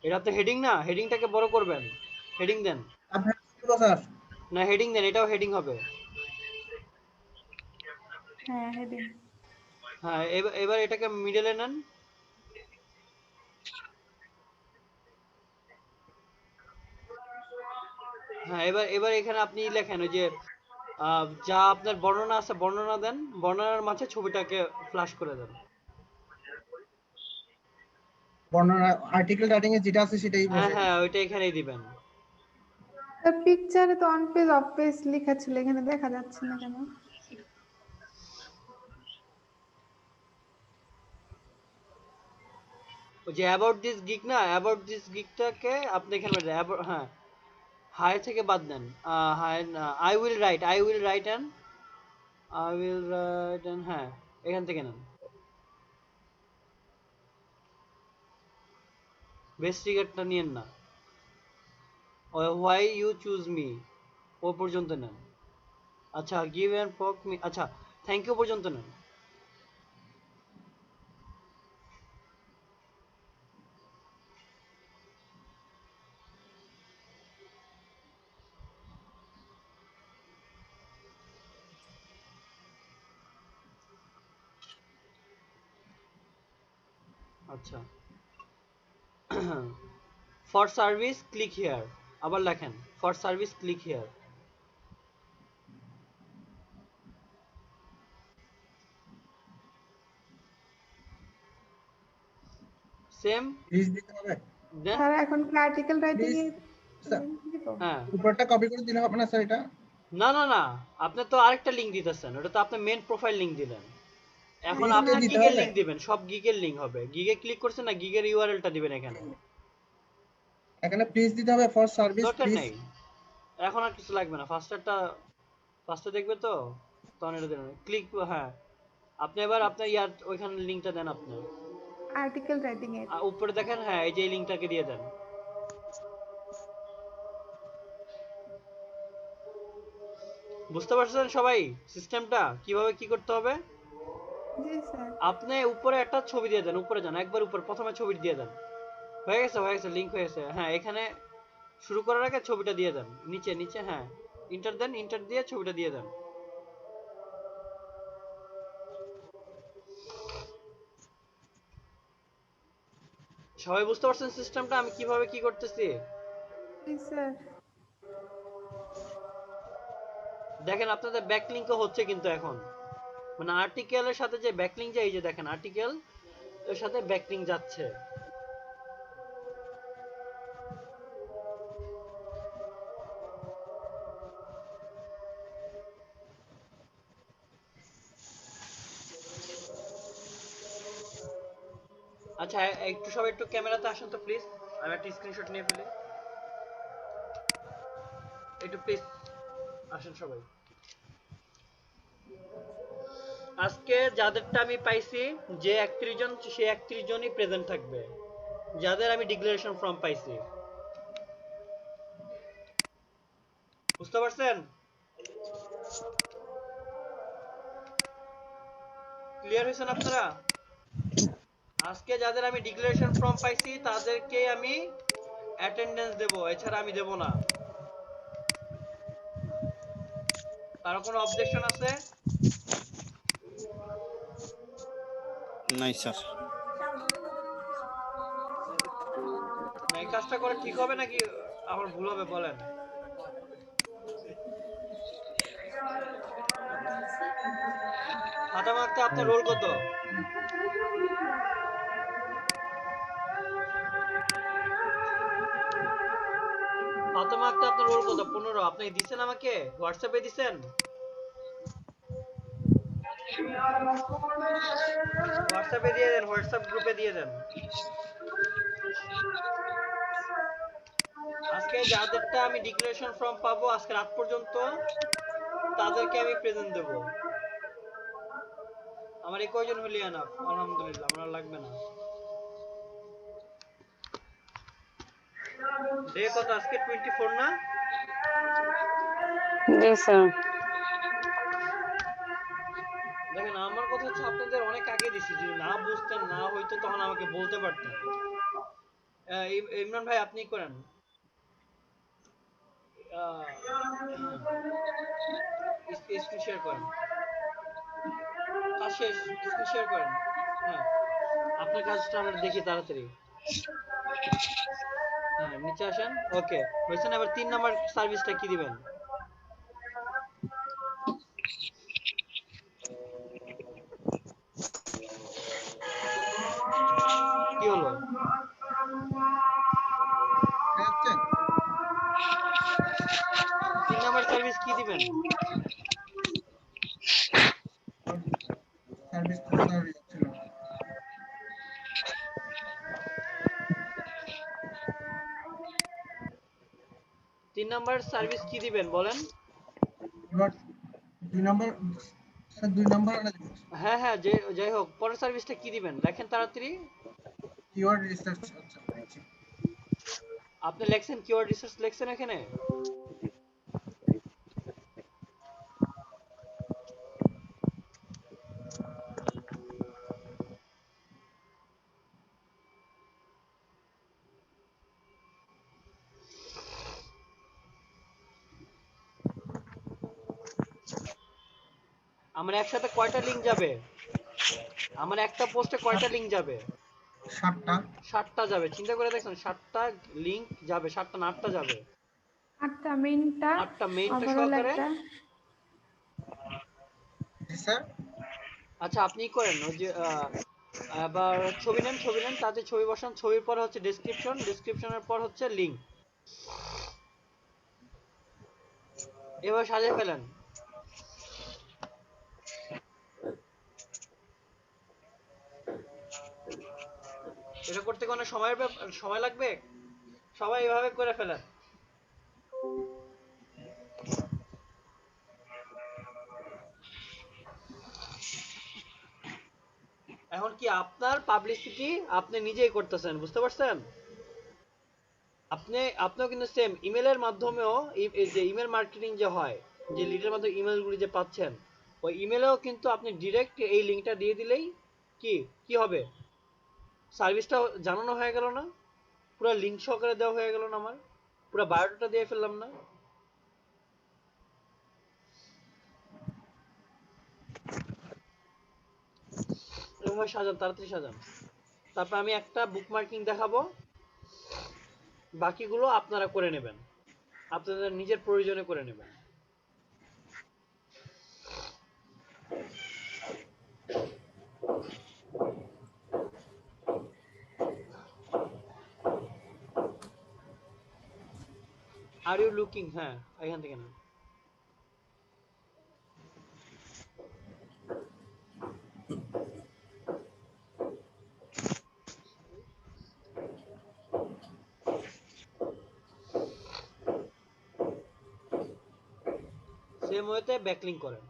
এটা আপনার হেডিং না, হেডিংটাকে বড় করবেন, হেডিং দেন না, হেডিং দেন, এটাও হেডিং হবে। হ্যাঁ হেডিং। হ্যাঁ এবার এটাকে মিডলে নেন। হ্যাঁ এবার এখানে আপনি লেখেন ওই যে যা আপনার বর্ণনা আছে বর্ণনা দেন, বর্ণনার মাঝে ছবিটাকে ফ্ল্যাশ করে দেন। বর্ণনা আর্টিকেল রাইটিং এ যেটা আছে সেটাই হ্যাঁ বসে। হ্যাঁ ওইটা এখানেই দিবেন। পিকচারে তো অন পেজ অফ পেজ লেখা ছিল, এখানে দেখা যাচ্ছে না কেন? ওই যে অ্যাবাউট দিস গিগ না, অ্যাবাউট দিস গিগটাকে আপনি এখানে হ্যাঁ হাই থেকে বাদ দেন। Hi I will write and হ্যাঁ এখান থেকে নেন। বেস্ট রিগার্ডটা নিয়েন না, হোয়াই ইউ চুজ মি ও পর্যন্ত নেন। আচ্ছা গিভ অ্যান্ড ফক মি, আচ্ছা থ্যাংক ইউ পর্যন্ত নেন। আচ্ছা ফর সার্ভিস ক্লিক হিয়ার, আবার লেখেন for service click here. Same please দিতে হবে। দেন স্যার এখন কি আর্টিকেল রাইটিং এ হ্যাঁ উপরটা কপি করে দিলে হবে না স্যার এটা? না না না, আপনি তো আরেকটা লিংক দিতেছেন, ওটা তো আপনি মেন প্রোফাইল লিংক দিলেন। এখন লিস্টে আপনি দিতে গিগের হবে? লিংক দিবেন, সব গিগের লিংক হবে। গিগে ক্লিক করছেন না, গিগের ইউআরএলটা দিবেন এখানে। এখানে প্লিজ দিতে হবে ফর সার্ভিস দরকার প্লিজ। নেই, এখন আর কিছু লাগবে না। ফার্স্টে দেখবে তো তখন এটা দেবেন ক্লিক। হ্যাঁ আপনি এবার আপনার ইয়ার ওইখানে লিংকটা দেন আপনি আর্টিকেল রাইটিং এর উপরে দেখেন। হ্যাঁ এই যে এই লিংকটাকে দিয়ে দেন। বুঝতে পারছেন সবাই সিস্টেমটা কিভাবে কি করতে হবে? জি স্যার। আপনি উপরে একটা ছবি দিয়ে দেন, উপরে যান একবার, উপরে প্রথমে ছবি দিয়ে দেন। হয়ে গেছে লিংক হয়ে গেছে। হ্যাঁ এখানে শুরু করার আগে ছবিটা দিয়ে দেন, নিচে নিচে হ্যাঁ ইন্টার দেন, ইন্টার দিয়ে ছবিটা দিয়ে দেন। সবাই বুঝতে পারছেন সিস্টেমটা আমি কিভাবে কি করতেছি? জি স্যার। দেখেন আপনাদের ব্যাকলিংকও হচ্ছে কিন্তু এখন, মানে আর্টিকেলের সাথে যে ব্যাকলিংক যায়, এই যে দেখেন আর্টিকেল এর সাথে ব্যাকলিংক যাচ্ছে। আচ্ছা একটু সবাই একটু ক্যামেরাতে আসেন তো প্লিজ, আমি একটা স্ক্রিনশট নিয়ে ফেলি। একটু প্লিজ আসেন সবাই। আজকে যাদেরটা আমি পাইছি, যে 31 জন সে 31 জনই প্রেজেন্ট থাকবে, যাদের আমি ডিক্লারেশন ফর্ম পাইছি। বুঝতে পারছেন? ক্লিয়ার হয়েছেন আপনারা? আজকে যাদের আমি ডিক্লারেশন ফর্ম পাইছি তাদেরকে আমি অ্যাটেন্ডেন্স দেব, এছাড়া আমি দেব না। কারো কোনো অবজেকশন আছে? নাই স্যার। না এই কাজটা করে ঠিক হবে নাকি আমার ভুল হবে বলেন? খাতা মারতে আপনার রোল কত? খাতা মারতে আপনার রোল কত? 15। আপনি দিছেন আমাকে হোয়াটসঅ্যাপে দিছেন? হোয়াটসঅ্যাপে দিয়ে দেন, হোয়াটসঅ্যাপ গ্রুপে দিয়ে দেন। আজকে যাদেরটা আমি ডিক্লারেশন ফর্ম পাবো আজকে রাত পর্যন্ত, তাদেরকে আমি প্রেজেন্ট দেব। আমার এই কয়জন হলি এনাফ, আলহামদুলিল্লাহ, আমার আর লাগবে না। ডে কত আজকে 24 না? জি স্যার। দেখেন আমার কথা হচ্ছে আপনাদের অনেক আগে দিছি, যদি না বুঝতেন না হয়তো তখন আমাকে বলতে পারতেন। ইমরান ভাই আপনি করেন। স্ক্রিন শেয়ার করেন। কাজ শেষ, স্ক্রিন শেয়ার করেন। হ্যাঁ আপনার কাজটা আমরা দেখি তাড়াতাড়ি। হ্যাঁ নিচে আসেন। ওকে হয়েছে না? এবার 3 নাম্বার সার্ভিসটা কি দিবেন? কি হলো? 3 নাম্বার সার্ভিস কি দিবেন? সার্ভিস তো সার্ভিস ছিল। তিন নাম্বার সার্ভিস কি দিবেন বলেন? এবার 2 নাম্বার স্যার 2 নাম্বার হ্যাঁ হ্যাঁ যাই হোক পরের সার্ভিসটা কি দিবেন লেখেন তাড়াতাড়ি। Keyword research. আচ্ছা আপনি লেখছেন কিওয়ার্ড রিসার্চ লেখছেন এখানে? আমার একসাথে কয়টা লিংক যাবে? আমার একটা পোস্টে কয়টা লিংক যাবে? 7টা। 7টা যাবে। চিন্তা করে দেখেন 7টা লিংক যাবে, 7টা না 8টা যাবে। 8টা মেইনটা 8টা মেইনটা ওভারঅল সহকারে। একটা। জি স্যার। আচ্ছা আপনি করেন ওই যে আবার ছবি নেন তাতে ছবি বসান, ছবির পরে হচ্ছে ডেসক্রিপশন, ডেসক্রিপশনের পর হচ্ছে লিংক। এবার সাজিয়ে ফেলেন। এটা করতে কোনো সময় লাগবে? সবাই এভাবে করে ফেলেন। এখন কি আপনার পাবলিসিটি আপনি নিজেই করতেছেন, বুঝতে পারছেন? আপনিও কিন্তু সেম ইমেলের মাধ্যমেও যে ইমেল মার্কেটিং যে হয়, যে লিডের মাধ্যমে ইমেলগুলি যে পাচ্ছেন, ওই ইমেলেও কিন্তু আপনি ডিরেক্ট এই লিংকটা দিয়ে দিলেই কি হবে, সার্ভিসটা জানানো হয়ে গেল না? পুরো লিংক সহকারে দেওয়া হয়ে গেল না? আমার পুরো বায়োডাটা দিয়ে ফেললাম না? এভাবে সাজান, তাড়াতাড়ি সাজান। তারপর আমি একটা বুকমার্কিং দেখাবো, বাকিগুলো আপনারা করে নেবেন, আপনাদের নিজের প্রয়োজনে করে নেবেন। Are you looking? হ্যাঁ এখান থেকে না। সেম ওয়েতে ব্যাকলিং করেন।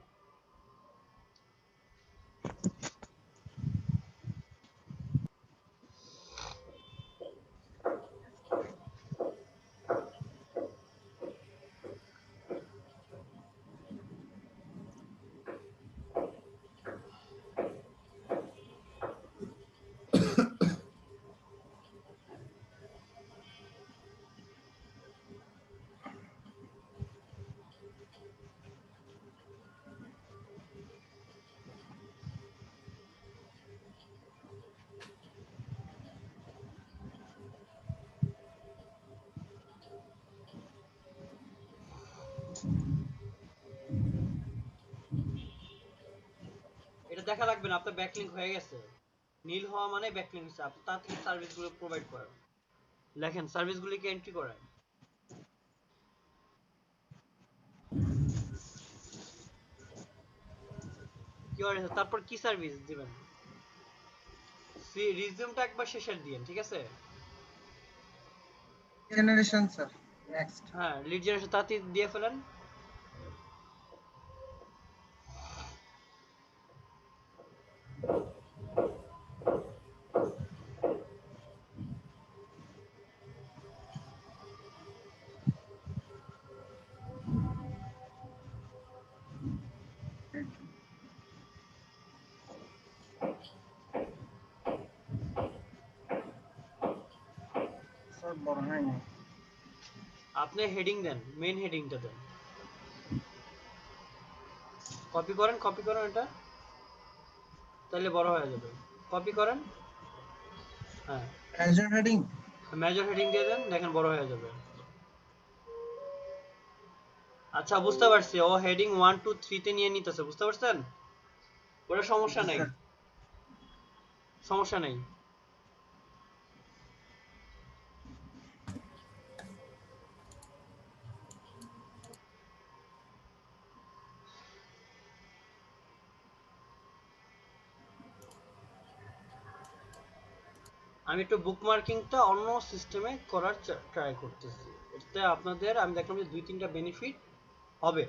এটা দেখা লাগবে না, আপনার ব্যাকলিংক হয়ে গেছে। নীল হওয়া মানে ব্যাকলিংক হচ্ছে। আপনি তাড়াতাড়ি সার্ভিসগুলো প্রোভাইড করেন। লেখেন সার্ভিসগুলিকে এন্ট্রি করেন। কি হয়েছে? তারপর কি সার্ভিস দিবেন? রিজিউমটা একবার শেষের দিয়েন, ঠিক আছে? Generation sir next. হ্যাঁ লিড জেনারেশন তাড়াতাড়ি দিয়ে ফেলেন। বড় হয় না। আপনি হেডিং দেন, মেইন হেডিংটা দেন, কপি করেন এটা, তাহলে বড় হয়ে যাবে। কপি করেন, হ্যাঁ মেজর হেডিং দিয়ে দেন, দেখেন বড় হয়ে যাবে। আচ্ছা বুঝতে পারছি, ও হেডিং 1 2 3 তে নিয়ে নিতেছে, বুঝতে পারছেন? ওটা সমস্যা নাই, সমস্যা নাই। আমি একটু বুকমার্কিংটা অন্য সিস্টেমে করার ট্রাই করতেছি, এতে আপনাদের আমি দেখলাম যে 2-3টা বেনিফিট হবে।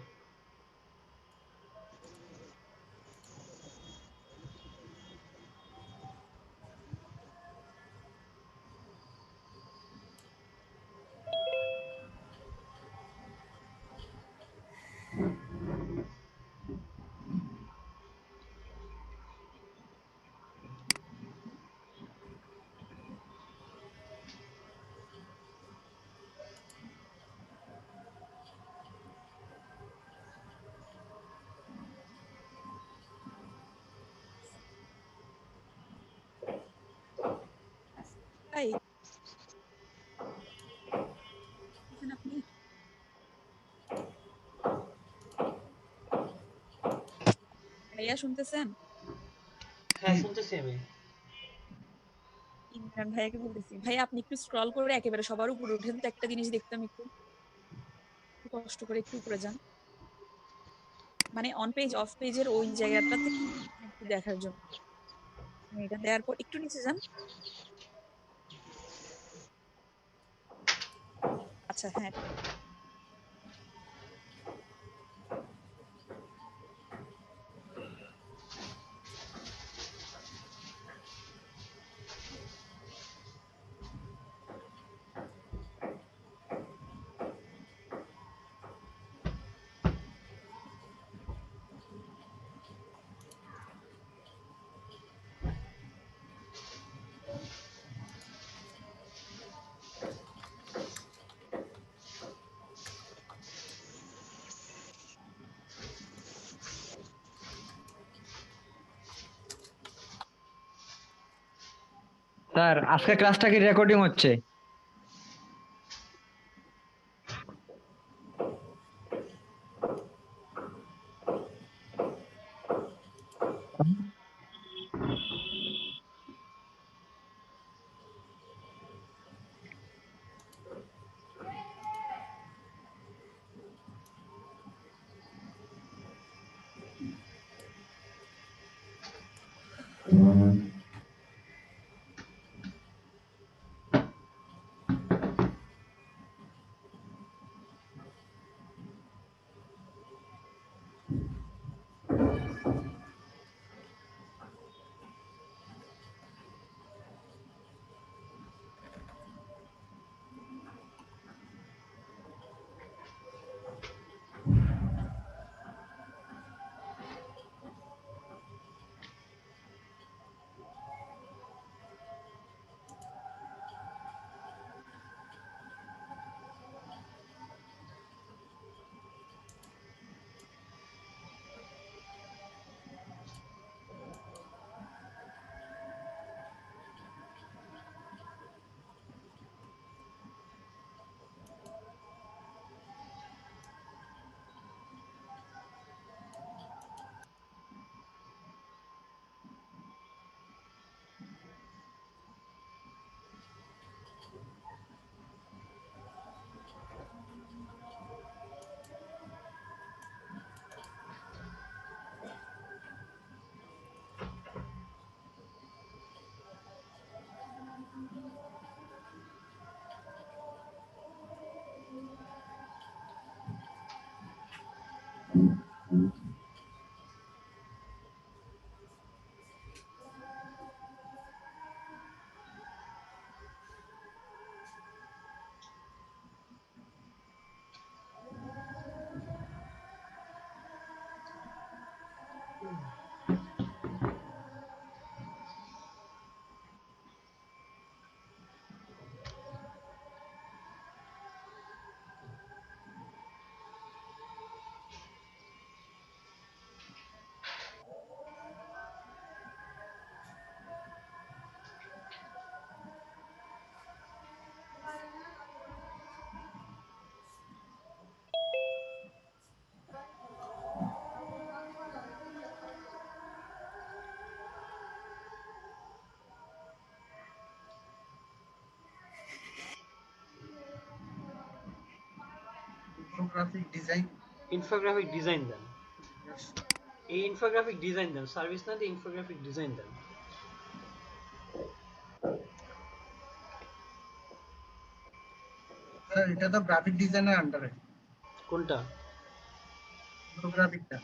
তাই আপনি ভাইয়া শুনতেছেন? হ্যাঁ শুনতেছি আমি। ইমরান ভাইয়াকে বলতেছি, ভাইয়া আপনি একটু স্ক্রল করে একেবারে সবার উপরে উঠেন তো, একটা জিনিস দেখতাম একটু কষ্ট করে একটু উপরে যান, মানে অন পেজ অফ পেজের ওই জায়গাটাতে একটু দেখার জন্য। এটা দেওয়ার পর একটু নিচে যান। আচ্ছা হ্যাঁ, স্যার আজকে ক্লাসটা কি রেকর্ডিং হচ্ছে? ইনফোগ্রাফিক ডিজাইন ইনফোগ্রাফিক ডিজাইন দেন, এই ইনফোগ্রাফিক ডিজাইন দেন, সার্ভিস না দিয়ে ইনফোগ্রাফিক ডিজাইন দেন। স্যার এটা তো গ্রাফিক ডিজাইনের আন্ডারে। কোনটা? ইনফোগ্রাফিকটা।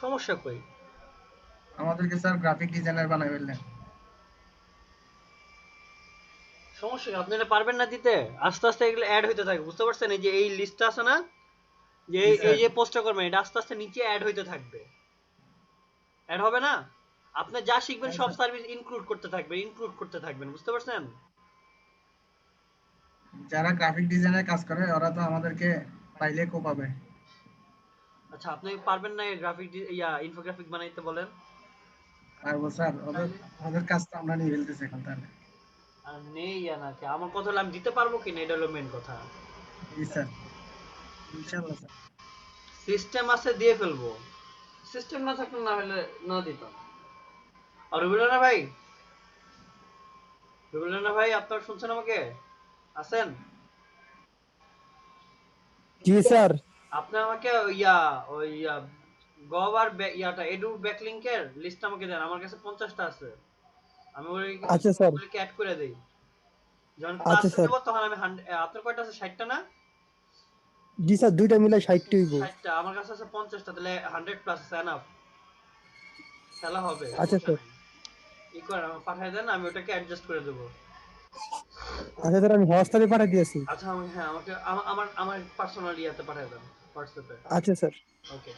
সমস্যা কই? আমাদেরকে স্যার গ্রাফিক ডিজাইনার বানাই ফেললেন। সমস্যা কি? আপনারা পারবেন না দিতে? আস্তে আস্তে এগুলো অ্যাড হইতে থাকে, বুঝতে পারছেন? এই যে এই লিস্টটা আছে না, যে এই যে পোস্টটা করবেন, এটা আস্তে আস্তে নিচে অ্যাড হইতে থাকবে। অ্যাড হবে না? আপনি যা শিখবেন সব সার্ভিস ইনক্লুড করতে থাকবেন, বুঝতে পারছেন? যারা গ্রাফিক ডিজাইনের কাজ করে ওরা তো আমাদেরকে পাইলে কোপাবে। আচ্ছা, আপনি পারবেন না গ্রাফিক ইনফোগ্রাফিক বানাইতে বলেন? পারবো স্যার, ওদের কাজ তো আমরা নিয়ে ফেলতেছি এখন। তাহলে আর নেই নাকি আমার কথা হলো আমি দিতে পারবো কিনা, এটা হলো মেন কথা। জি স্যার, ইনশাআল্লাহ স্যার। সিস্টেম আছে দিয়ে ফেলবো, সিস্টেম না থাকলে না হলে না দিতাম। আর রুবেলানা ভাই আপনারা শুনছেন আমাকে? আছেন? জি স্যার। আপনি আমাকে ওই গভ আর এডু ব্যাকলিংকের লিস্ট আমাকে দেন, আমার কাছে 50টা আছে। আমি আচ্ছা স্যার, ওগুলোকে অ্যাড করে দেই। যখন আচ্ছা ক্লাস স্যার। দেব তখন আমি আপনার কয়টা আছে? 60টা না? জি স্যার, দুইটা মিলে 60টা হইব। 60টা, আমার কাছে আছে 50টা, তাহলে 100 প্লাস আছে, এনাফ খেলা হবে। আচ্ছা স্যার। কি করেন আমাকে পাঠিয়ে দেন, আমি ওটাকে অ্যাডজাস্ট করে দেব। আচ্ছা স্যার, আমি হোয়াটসঅ্যাপে পাঠিয়ে দিয়েছি। আচ্ছা হ্যাঁ, আমাকে আমার পার্সোনাল ইয়াতে পাঠিয়ে দেন, হোয়াটসঅ্যাপে। আচ্ছা স্যার। ওকে।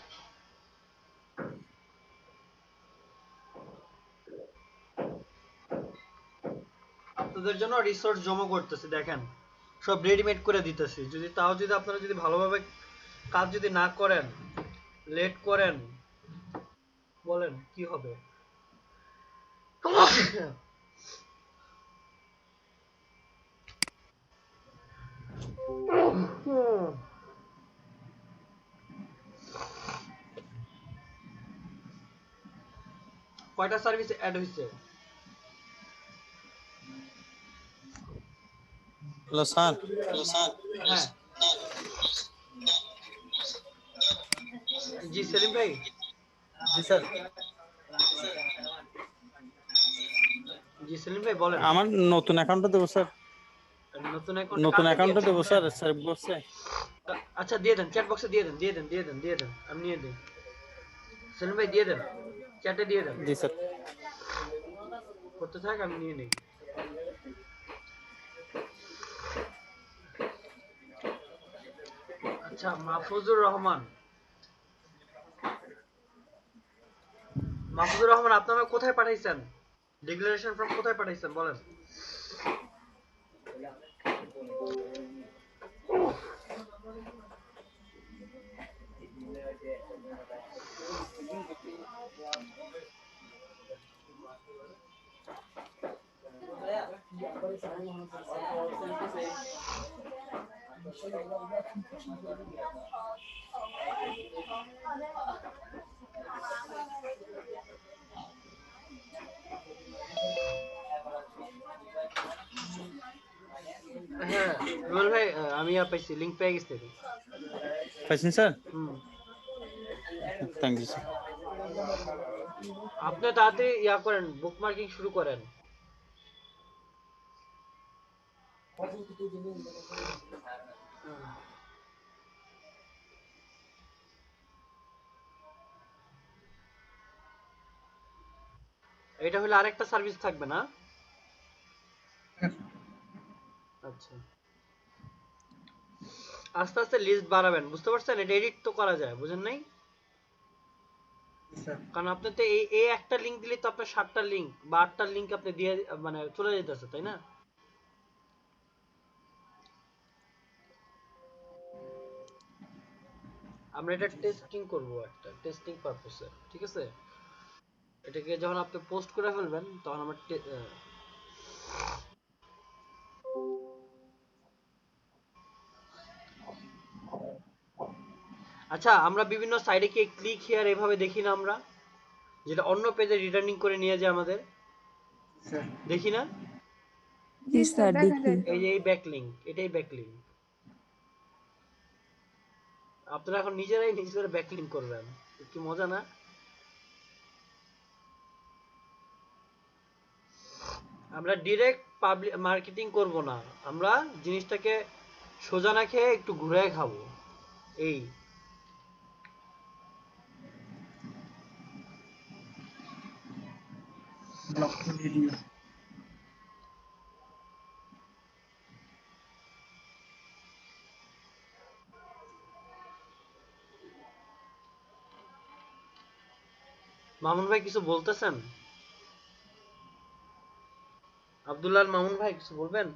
আপনাদের জন্য রিসোর্স জমা করতেছি, দেখেন সব রেডিমেড করে দিতেছি। যদি আপনারা যদি ভালোভাবে কাজ যদি না করেন, লেট করেন, বলেন কি হবে? কয়টা সার্ভিস অ্যাড হইছে? Hello sir. হ্যাঁ জি সেলিম ভাই। জি স্যার। জি সেলিম ভাই বলেন। আমার নতুন অ্যাকাউন্টটা দেবো স্যার। নতুন অ্যাকাউন্টটা দেবো স্যার, স্যার বলছে। আচ্ছা দিয়ে দেন, চ্যাট বক্সে দিয়ে দেন, আমি নিয়ে দিই। সেলিম ভাই দিয়ে দেন, চ্যাটে দিয়ে দেন। জি স্যার। করতে থাক, আমি নিয়ে নিই। আচ্ছা, মাহফুজুর রহমান, আপনারা কোথায় পাঠাইছেন? ডিক্লারেশন ফর্ম কোথায় পাঠাইছেন বলেন? হ্যাঁ রুবেল ভাই, আমি পাইছি, লিংক পেয়ে গেছি। পাইছেন স্যার? Thank you sir. আপনি তাড়াতাড়ি করেন, বুকমার্কিং শুরু করেন। এটা হলে আরেকটা সার্ভিস থাকবে না? আচ্ছা, আস্তে আস্তে লিস্ট বাড়াবেন, বুঝতে পারছেন? এটা এডিট তো করা যায়, বুঝেন নাই? কারণ আপনি তো এই একটা লিংক দিলে তো আপনার 7টা লিংক বা 8টা লিংক আপনি দিয়ে মানে চলে যেতেছে, তাই না? আমরা এটা টেস্টিং করব, একটা টেস্টিং পারপোসে, ঠিক আছে? এটাকে যখন আপনি পোস্ট করে ফেলবেন তখন আমরা আচ্ছা, আমরা বিভিন্ন সাইডে কি ক্লিক হিয়ার এভাবে দেখি না আমরা, যেটা অন্য পেজে রিটার্নিং করে নিয়ে যায় আমাদের, দেখি না? জি স্যার, দেখি। এই যে এই ব্যাকলিংক, এটাই ব্যাকলিংক। আপনারা এখন নিজেরাই নিজেদের ব্যাকলিঙ্ক করবেন, কি মজা না? আমরা ডিরেক্ট পাবলিক মার্কেটিং করব না, আমরা জিনিসটাকে সোজা না খেয়ে একটু ঘুরে খাবো এই। ভিডিও মামুন ভাই কিছু বলতেছেন? আব্দুল্লাহ মামুন ভাই কিছু বলবেন?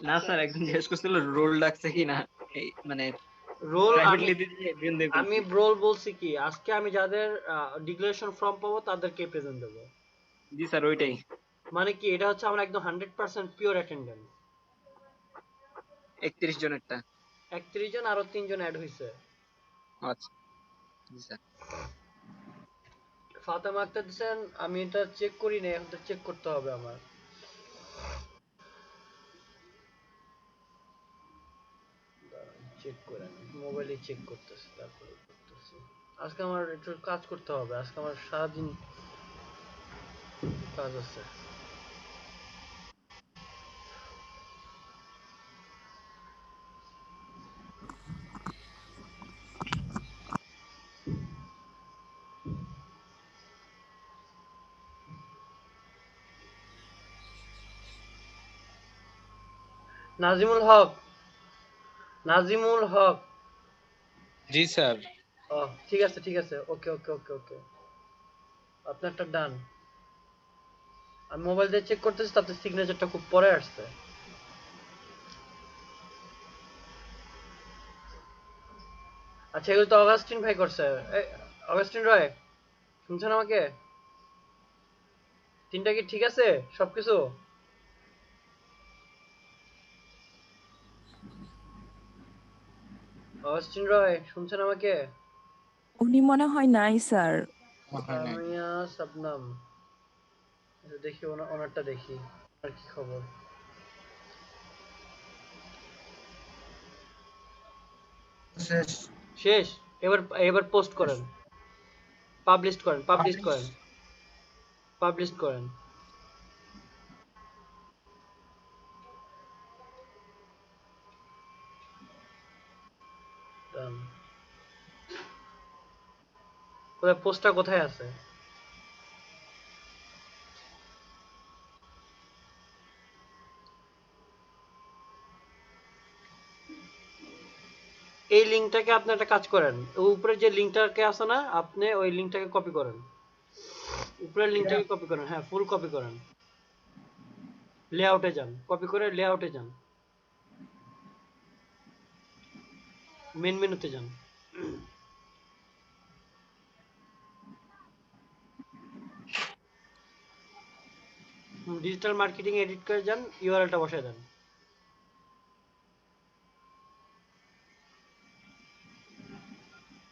না স্যার, একজন জিজ্ঞেস করছিল রোল ডাকছে কিনা, এই মানে রোল প্রাইভেটলি দিতে একজন দেখুন। আমি রোল বলছি কি, আজকে আমি যাদের ডিক্লারেশন ফর্ম পাবো তাদেরকে প্রেজেন্ট দেবো। জি স্যার, ওইটাই। মানে কি এটা হচ্ছে আমার একদম 100% পিওর অ্যাটেন্ডেন্স। 31 জনেরটা। 31 জন, আরো 3 জন অ্যাড হইছে। আচ্ছা জি স্যার। ফাতেমা আক্তার দিছেন, আমি এটা চেক করি না, এখন তো চেক করতে হবে আমার। চেক করে মোবাইলে চেক করতেছি, তারপরে করতেছি। আজকে আমার একটু কাজ করতে হবে, আজকে আমার সারাদিন কাজ আছে। নাজিমুল হক, নাজিমুল হক। জি স্যার। ও ঠিক আছে ঠিক আছে, ওকে ওকে ওকে ওকে, আপনারটা ডান। আমি মোবাইল দিয়ে চেক করতেছি, তাতে সিগনেচারটা খুব পরে আসছে। আচ্ছা এগুলো তো অগাস্টিন ভাই করছে। অগাস্টিন রয়, শুনছেন আমাকে? তিনটা কি ঠিক আছে সবকিছু? অগাস্টিন রয়, শুনছেন আমাকে? উনি মনে হয় নাই স্যার। সামিয়া শবনম, দেখি ওনারটা দেখি, আর কি খবর। শেষ শেষ? এবার এবার পোস্ট করেন, পাবলিশ করেন, পাবলিশ করেন, পাবলিশ করেন। পোস্টটা কোথায় আছে? এই লিংকটাকে আপনি একটা কাজ করেন, উপরে যে লিংকটাকে আছে না, আপনি ওই লিংকটাকে কপি করেন, উপরের লিংকটাকে কপি করেন, হ্যাঁ ফুল কপি করেন, লেআউটে যান, কপি করে লেআউটে যান, মেন মেনুতে যান, ডিজিটাল মার্কেটিং এডিট করে যান, ইউআরএলটা বসায় দেন।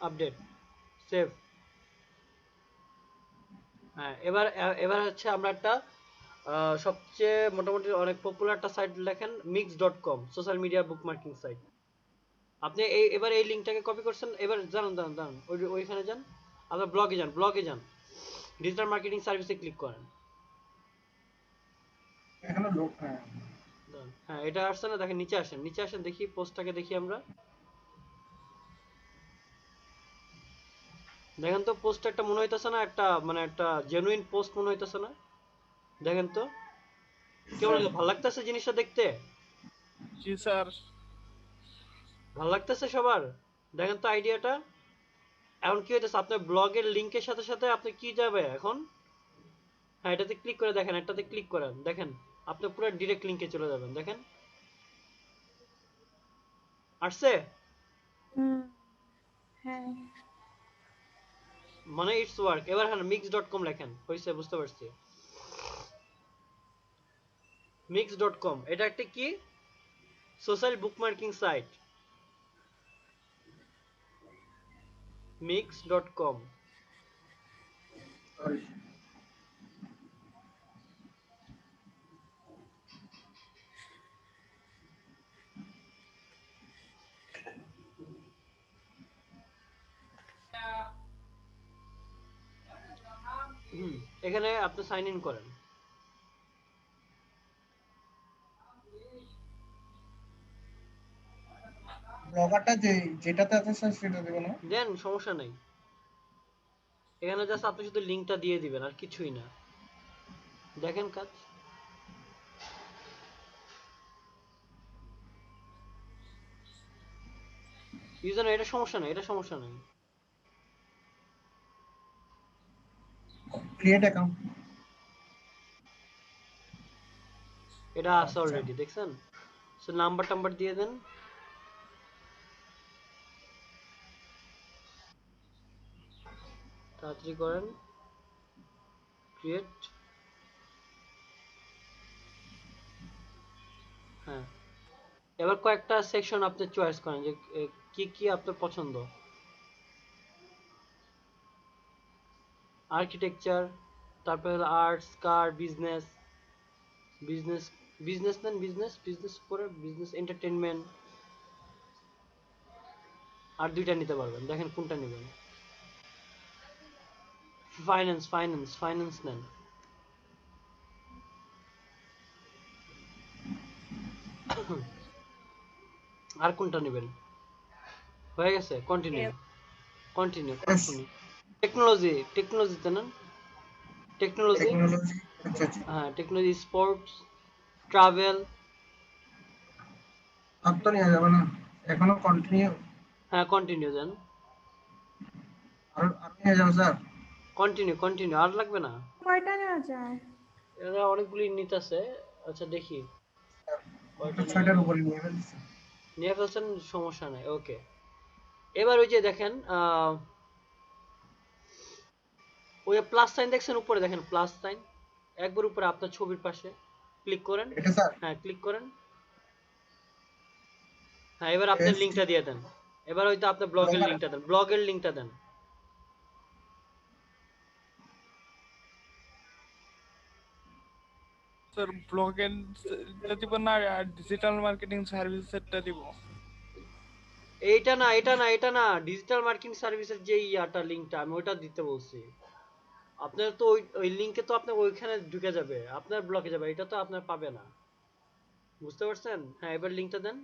Update, save. হ্যাঁ এবার এবার হচ্ছে আমরা একটা সবচেয়ে মোটামুটি অনেক পপুলার একটা সাইট লেখেন, mix.com, social media bookmarking site. আপনি এবার এই লিংকটাকে কপি করছেন, এবার জানান দাঁড়ান দাঁড়ান ওইখানে যান, আপনার ব্লগে যান, ব্লগে যান, ডিজিটাল মার্কেটিং সার্ভিসে ক্লিক করেন। এখানে লোক হ্যাঁ হ্যাঁ এটা আসছে না, দেখেন নিচে আসেন, নিচে আসেন, দেখি পোস্টটাকে দেখি আমরা। দেখেন তো পোস্ট একটা মনে হইতেছে না, একটা মানে একটা জেনুইন পোস্ট মনে হইতেছে না? দেখেন তো কেমন ভালো লাগতেছে জিনিসটা দেখতে? জি স্যার। ভালো লাগতেছে সবার? দেখেন তো আইডিয়াটা। এখন কি হইতেছে, আপনার ব্লগের লিংকের সাথে সাথে আপনি কি যাবে এখন, হ্যাঁ এটাতে ক্লিক করে দেখেন, এটাতে ক্লিক করেন, দেখেন আপনি পুরো ডিরেক্ট লিংকে চলে যাবেন, দেখেন আসছে। হ্যাঁ মানে ইটস ওয়ার্ক। এবার হ্যাঁ mix.com লেখেন, হইছে, বুঝতে পারছি। mix.com এটা একটা কি সোশ্যাল বুকমার্কিং সাইট, mix.com। এখানে আপনি সাইন ইন করেন। ব্লগারটা যেটাতে আছে স্যার সেটা দেব না? দেন, সমস্যা নাই। এখানে জাস্ট আপনি শুধু লিংকটা দিয়ে দিবেন, আর কিছুই না। দেখেন কাজ। ইউজার, এটা সমস্যা নাই, এটা সমস্যা নাই। Create account. এটা আছে অলরেডি, দেখছেন? সো নাম্বার টাম্বার দিয়ে দেন। তাড়াতাড়ি করেন। ক্রিয়েট। হ্যাঁ, এবার কয়েকটা সেকশন আপনি চয়েস করেন যে কি কি আপনার পছন্দ। আর্কিটেকচার, তারপরে হলো আর্টস, কার, বিজনেস। বিজনেস বিজনেস নেন, বিজনেস করে বিজনেস, এন্টারটেইনমেন্ট। আর দুইটা নিতে পারবেন, দেখেন কোনটা নেবেন। ফাইন্যান্স নেন। আর কোনটা নেবেন? হয়ে গেছে, কন্টিনিউ। টেকনোলজিতে নেন। টেকনোলজি। হ্যাঁ, টেকনোলজি, স্পোর্টস, ট্রাভেল। আর তো নেওয়া যাবে না, এখনো কন্টিনিউ। হ্যাঁ, কন্টিনিউ দেন। আর নিয়ে যাও স্যার। কন্টিনিউ, আর লাগবে না। কয়টা নেওয়া যায়? এরা অনেকগুলি নিতেছে। আচ্ছা দেখি কয়টা 6টার উপরে নিয়ে ফেলছেন, সমস্যা নাই। ওকে, এবার ওই যে দেখেন ওই প্লাস সাইন দেখছেন উপরে, দেখেন প্লাস সাইন একবার উপরে আপনার ছবির পাশে ক্লিক করেন। এটা স্যার? হ্যাঁ, ক্লিক করেন। হ্যাঁ, এবার আপনার লিংকটা দিয়ে দেন। এবার হয়তো আপনার ব্লগের লিংকটা দেন, দেন। স্যার ব্লগের দিব না, ডিজিটাল মার্কেটিং সার্ভিসেরটা দিব? এটা না, ডিজিটাল মার্কেটিং সার্ভিসের যে ইয়াটা লিংকটা আমি ওইটা দিতে বলছি। আপনার তো ওই লিংকে তো আপনার ওইখানে ঢুকে যাবে, আপনার ব্লগে যাবে, এটা তো আপনার পাবে না। বুঝতে পারছেন? হ্যাঁ, এবার লিংকটা দেন।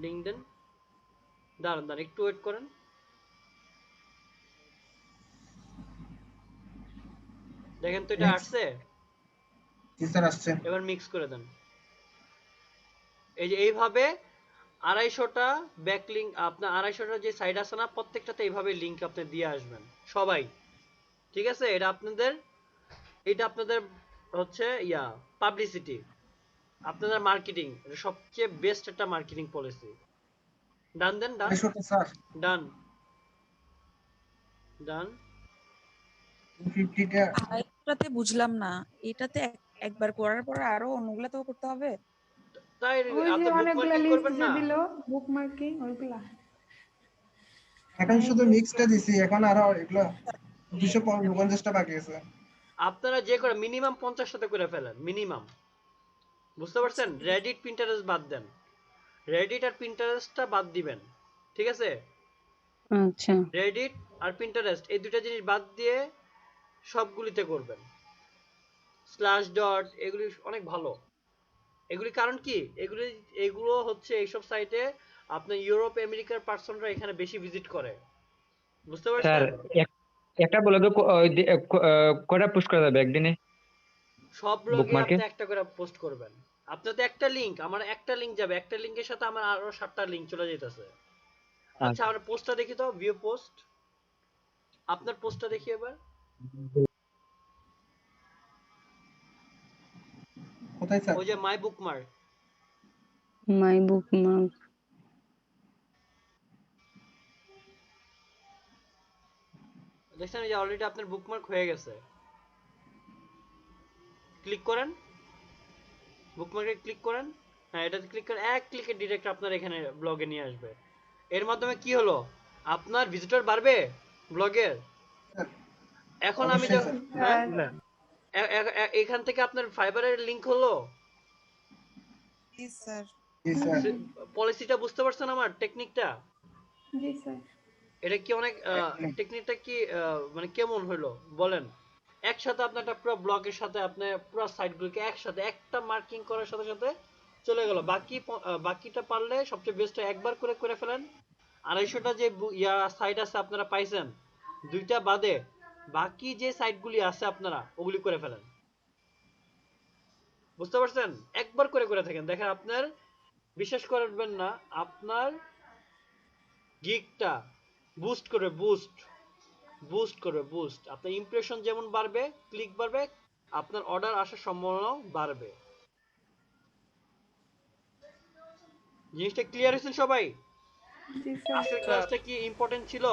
লিংক দেন। দাঁড়ান একটু ওয়েট করেন। দেখেন তো এটা আসছে? জি স্যার, আসছে। এবার মিক্স করে দেন। এই যে এইভাবে 250টা ব্যাকলিংক, আপনার 250টা যে সাইট আছে না, প্রত্যেকটাতে এইভাবে লিংক আপনি দিয়ে আসবেন সবাই। ঠিক আছে? এটা আপনাদের হচ্ছে পাবলিসিটি, আপনাদের মার্কেটিং, এটা সবচেয়ে বেস্ট একটা মার্কেটিং পলিসি। ডান দেন, ডান। স্যার ডান ডান। 250টা এটাতে বুঝলাম না, এটাতে একবার করার পর আরো অন্যগুলাতেও করতে হবে? তাই ওই যে আপনি অনেকগুলা বুকমার্কিং লিস্ট করবেন যে না? দিল, বুকমার্কিং ওইগুলা। এখন শুধু মিক্সটা দিছি, এখন আরো এগুলো 249টা বাকি আছে। আপনারা যে করে মিনিমাম 50টাতে করে ফেলেন, মিনিমাম। বুঝতে পারছেন? রেডিট, পিন্টারেস্ট বাদ দেন। রেডিট আর পিন্টারেস্টটা বাদ দিবেন, ঠিক আছে? আচ্ছা, রেডিট আর পিন্টারেস্ট এই দুটো জিনিস বাদ দিয়ে সবগুলিতে করবেন। স্ল্যাশ ডট এগুলি অনেক ভালো। এগুলি কারণ কি, এগুলো হচ্ছে এইসব সাইটে আপনার ইউরোপ আমেরিকার পার্সনরা এখানে বেশি ভিজিট করে। বুঝতে স্যার পারছেন? একটা ব্লগে কয়টা পোস্ট করা যাবে একদিনে? সব ব্লগে বুকমার্কে? আপনি একটা করে পোস্ট করবেন। আপনার তো একটা লিংক, আমার একটা লিংক যাবে, একটা লিংকের সাথে আমার আরো 7টা লিংক চলে যাইতেছে। আচ্ছা, আমরা পোস্টটা দেখি তো, ভিউ পোস্ট। আপনার পোস্টটা দেখি এবার। কোথায় স্যার? ওই যে মাই বুকমার্ক। মাই বুকমার্ক। দেখছেন এই যে অলরেডি আপনার বুকমার্ক হয়ে গেছে। ক্লিক করেন, বুকমার্কে ক্লিক করেন। হ্যাঁ, এটাতে ক্লিক করে এক ক্লিকে ডাইরেক্ট আপনার এখানে ব্লগে নিয়ে আসবে। এর মাধ্যমে কি হলো, আপনার ভিজিটর বাড়বে ব্লগের। এখন আমি এখান থেকে আপনার ফাইবারের লিংক হলো। জি স্যার। পলিসিটা বুঝতে পারছেন আমার টেকনিকটা? জি স্যার। এটা কি অনেক টেকনিকটা কি মানে কেমন হলো বলেন? একসাথে আপনি একটা পুরো ব্লকের সাথে আপনি পুরো সাইটগুলোকে একসাথে একটা মার্কিং করার সাথে সাথে চলে গেল। বাকিটা পারলে সবচেয়ে বেস্ট একবার করে করে ফেলেন। 250টা যে সাইট আছে আপনারা পাইছেন, 2টা বাদে বাকি যে সাইটগুলি আছে আপনারা ওগুলি করে ফেলেন। বুঝতে পারছেন? একবার করে করে থাকেন, দেখেন আপনার বিশ্বাস করবেন না, আপনার গিগটা বুস্ট করবে, বুস্ট করবে, বুস্ট। আপনার ইমপ্রেশন যেমন বাড়বে, ক্লিক বাড়বে, আপনার অর্ডার আসার সম্ভাবনাও বাড়বে। জিনিসটা ক্লিয়ার হয়েছে সবাই? জি স্যার। আজকের ক্লাসটা কি ইম্পর্টেন্ট ছিল?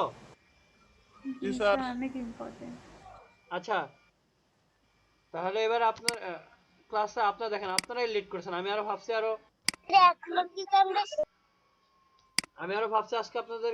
জি স্যার, অনেক ইম্পর্টেন্ট। আচ্ছা, তাহলে এবার আপনার ক্লাসে আপনারা দেখেন আপনারাই লিড করেছেন। আমি আরো ভাবছি আজকে আপনাদের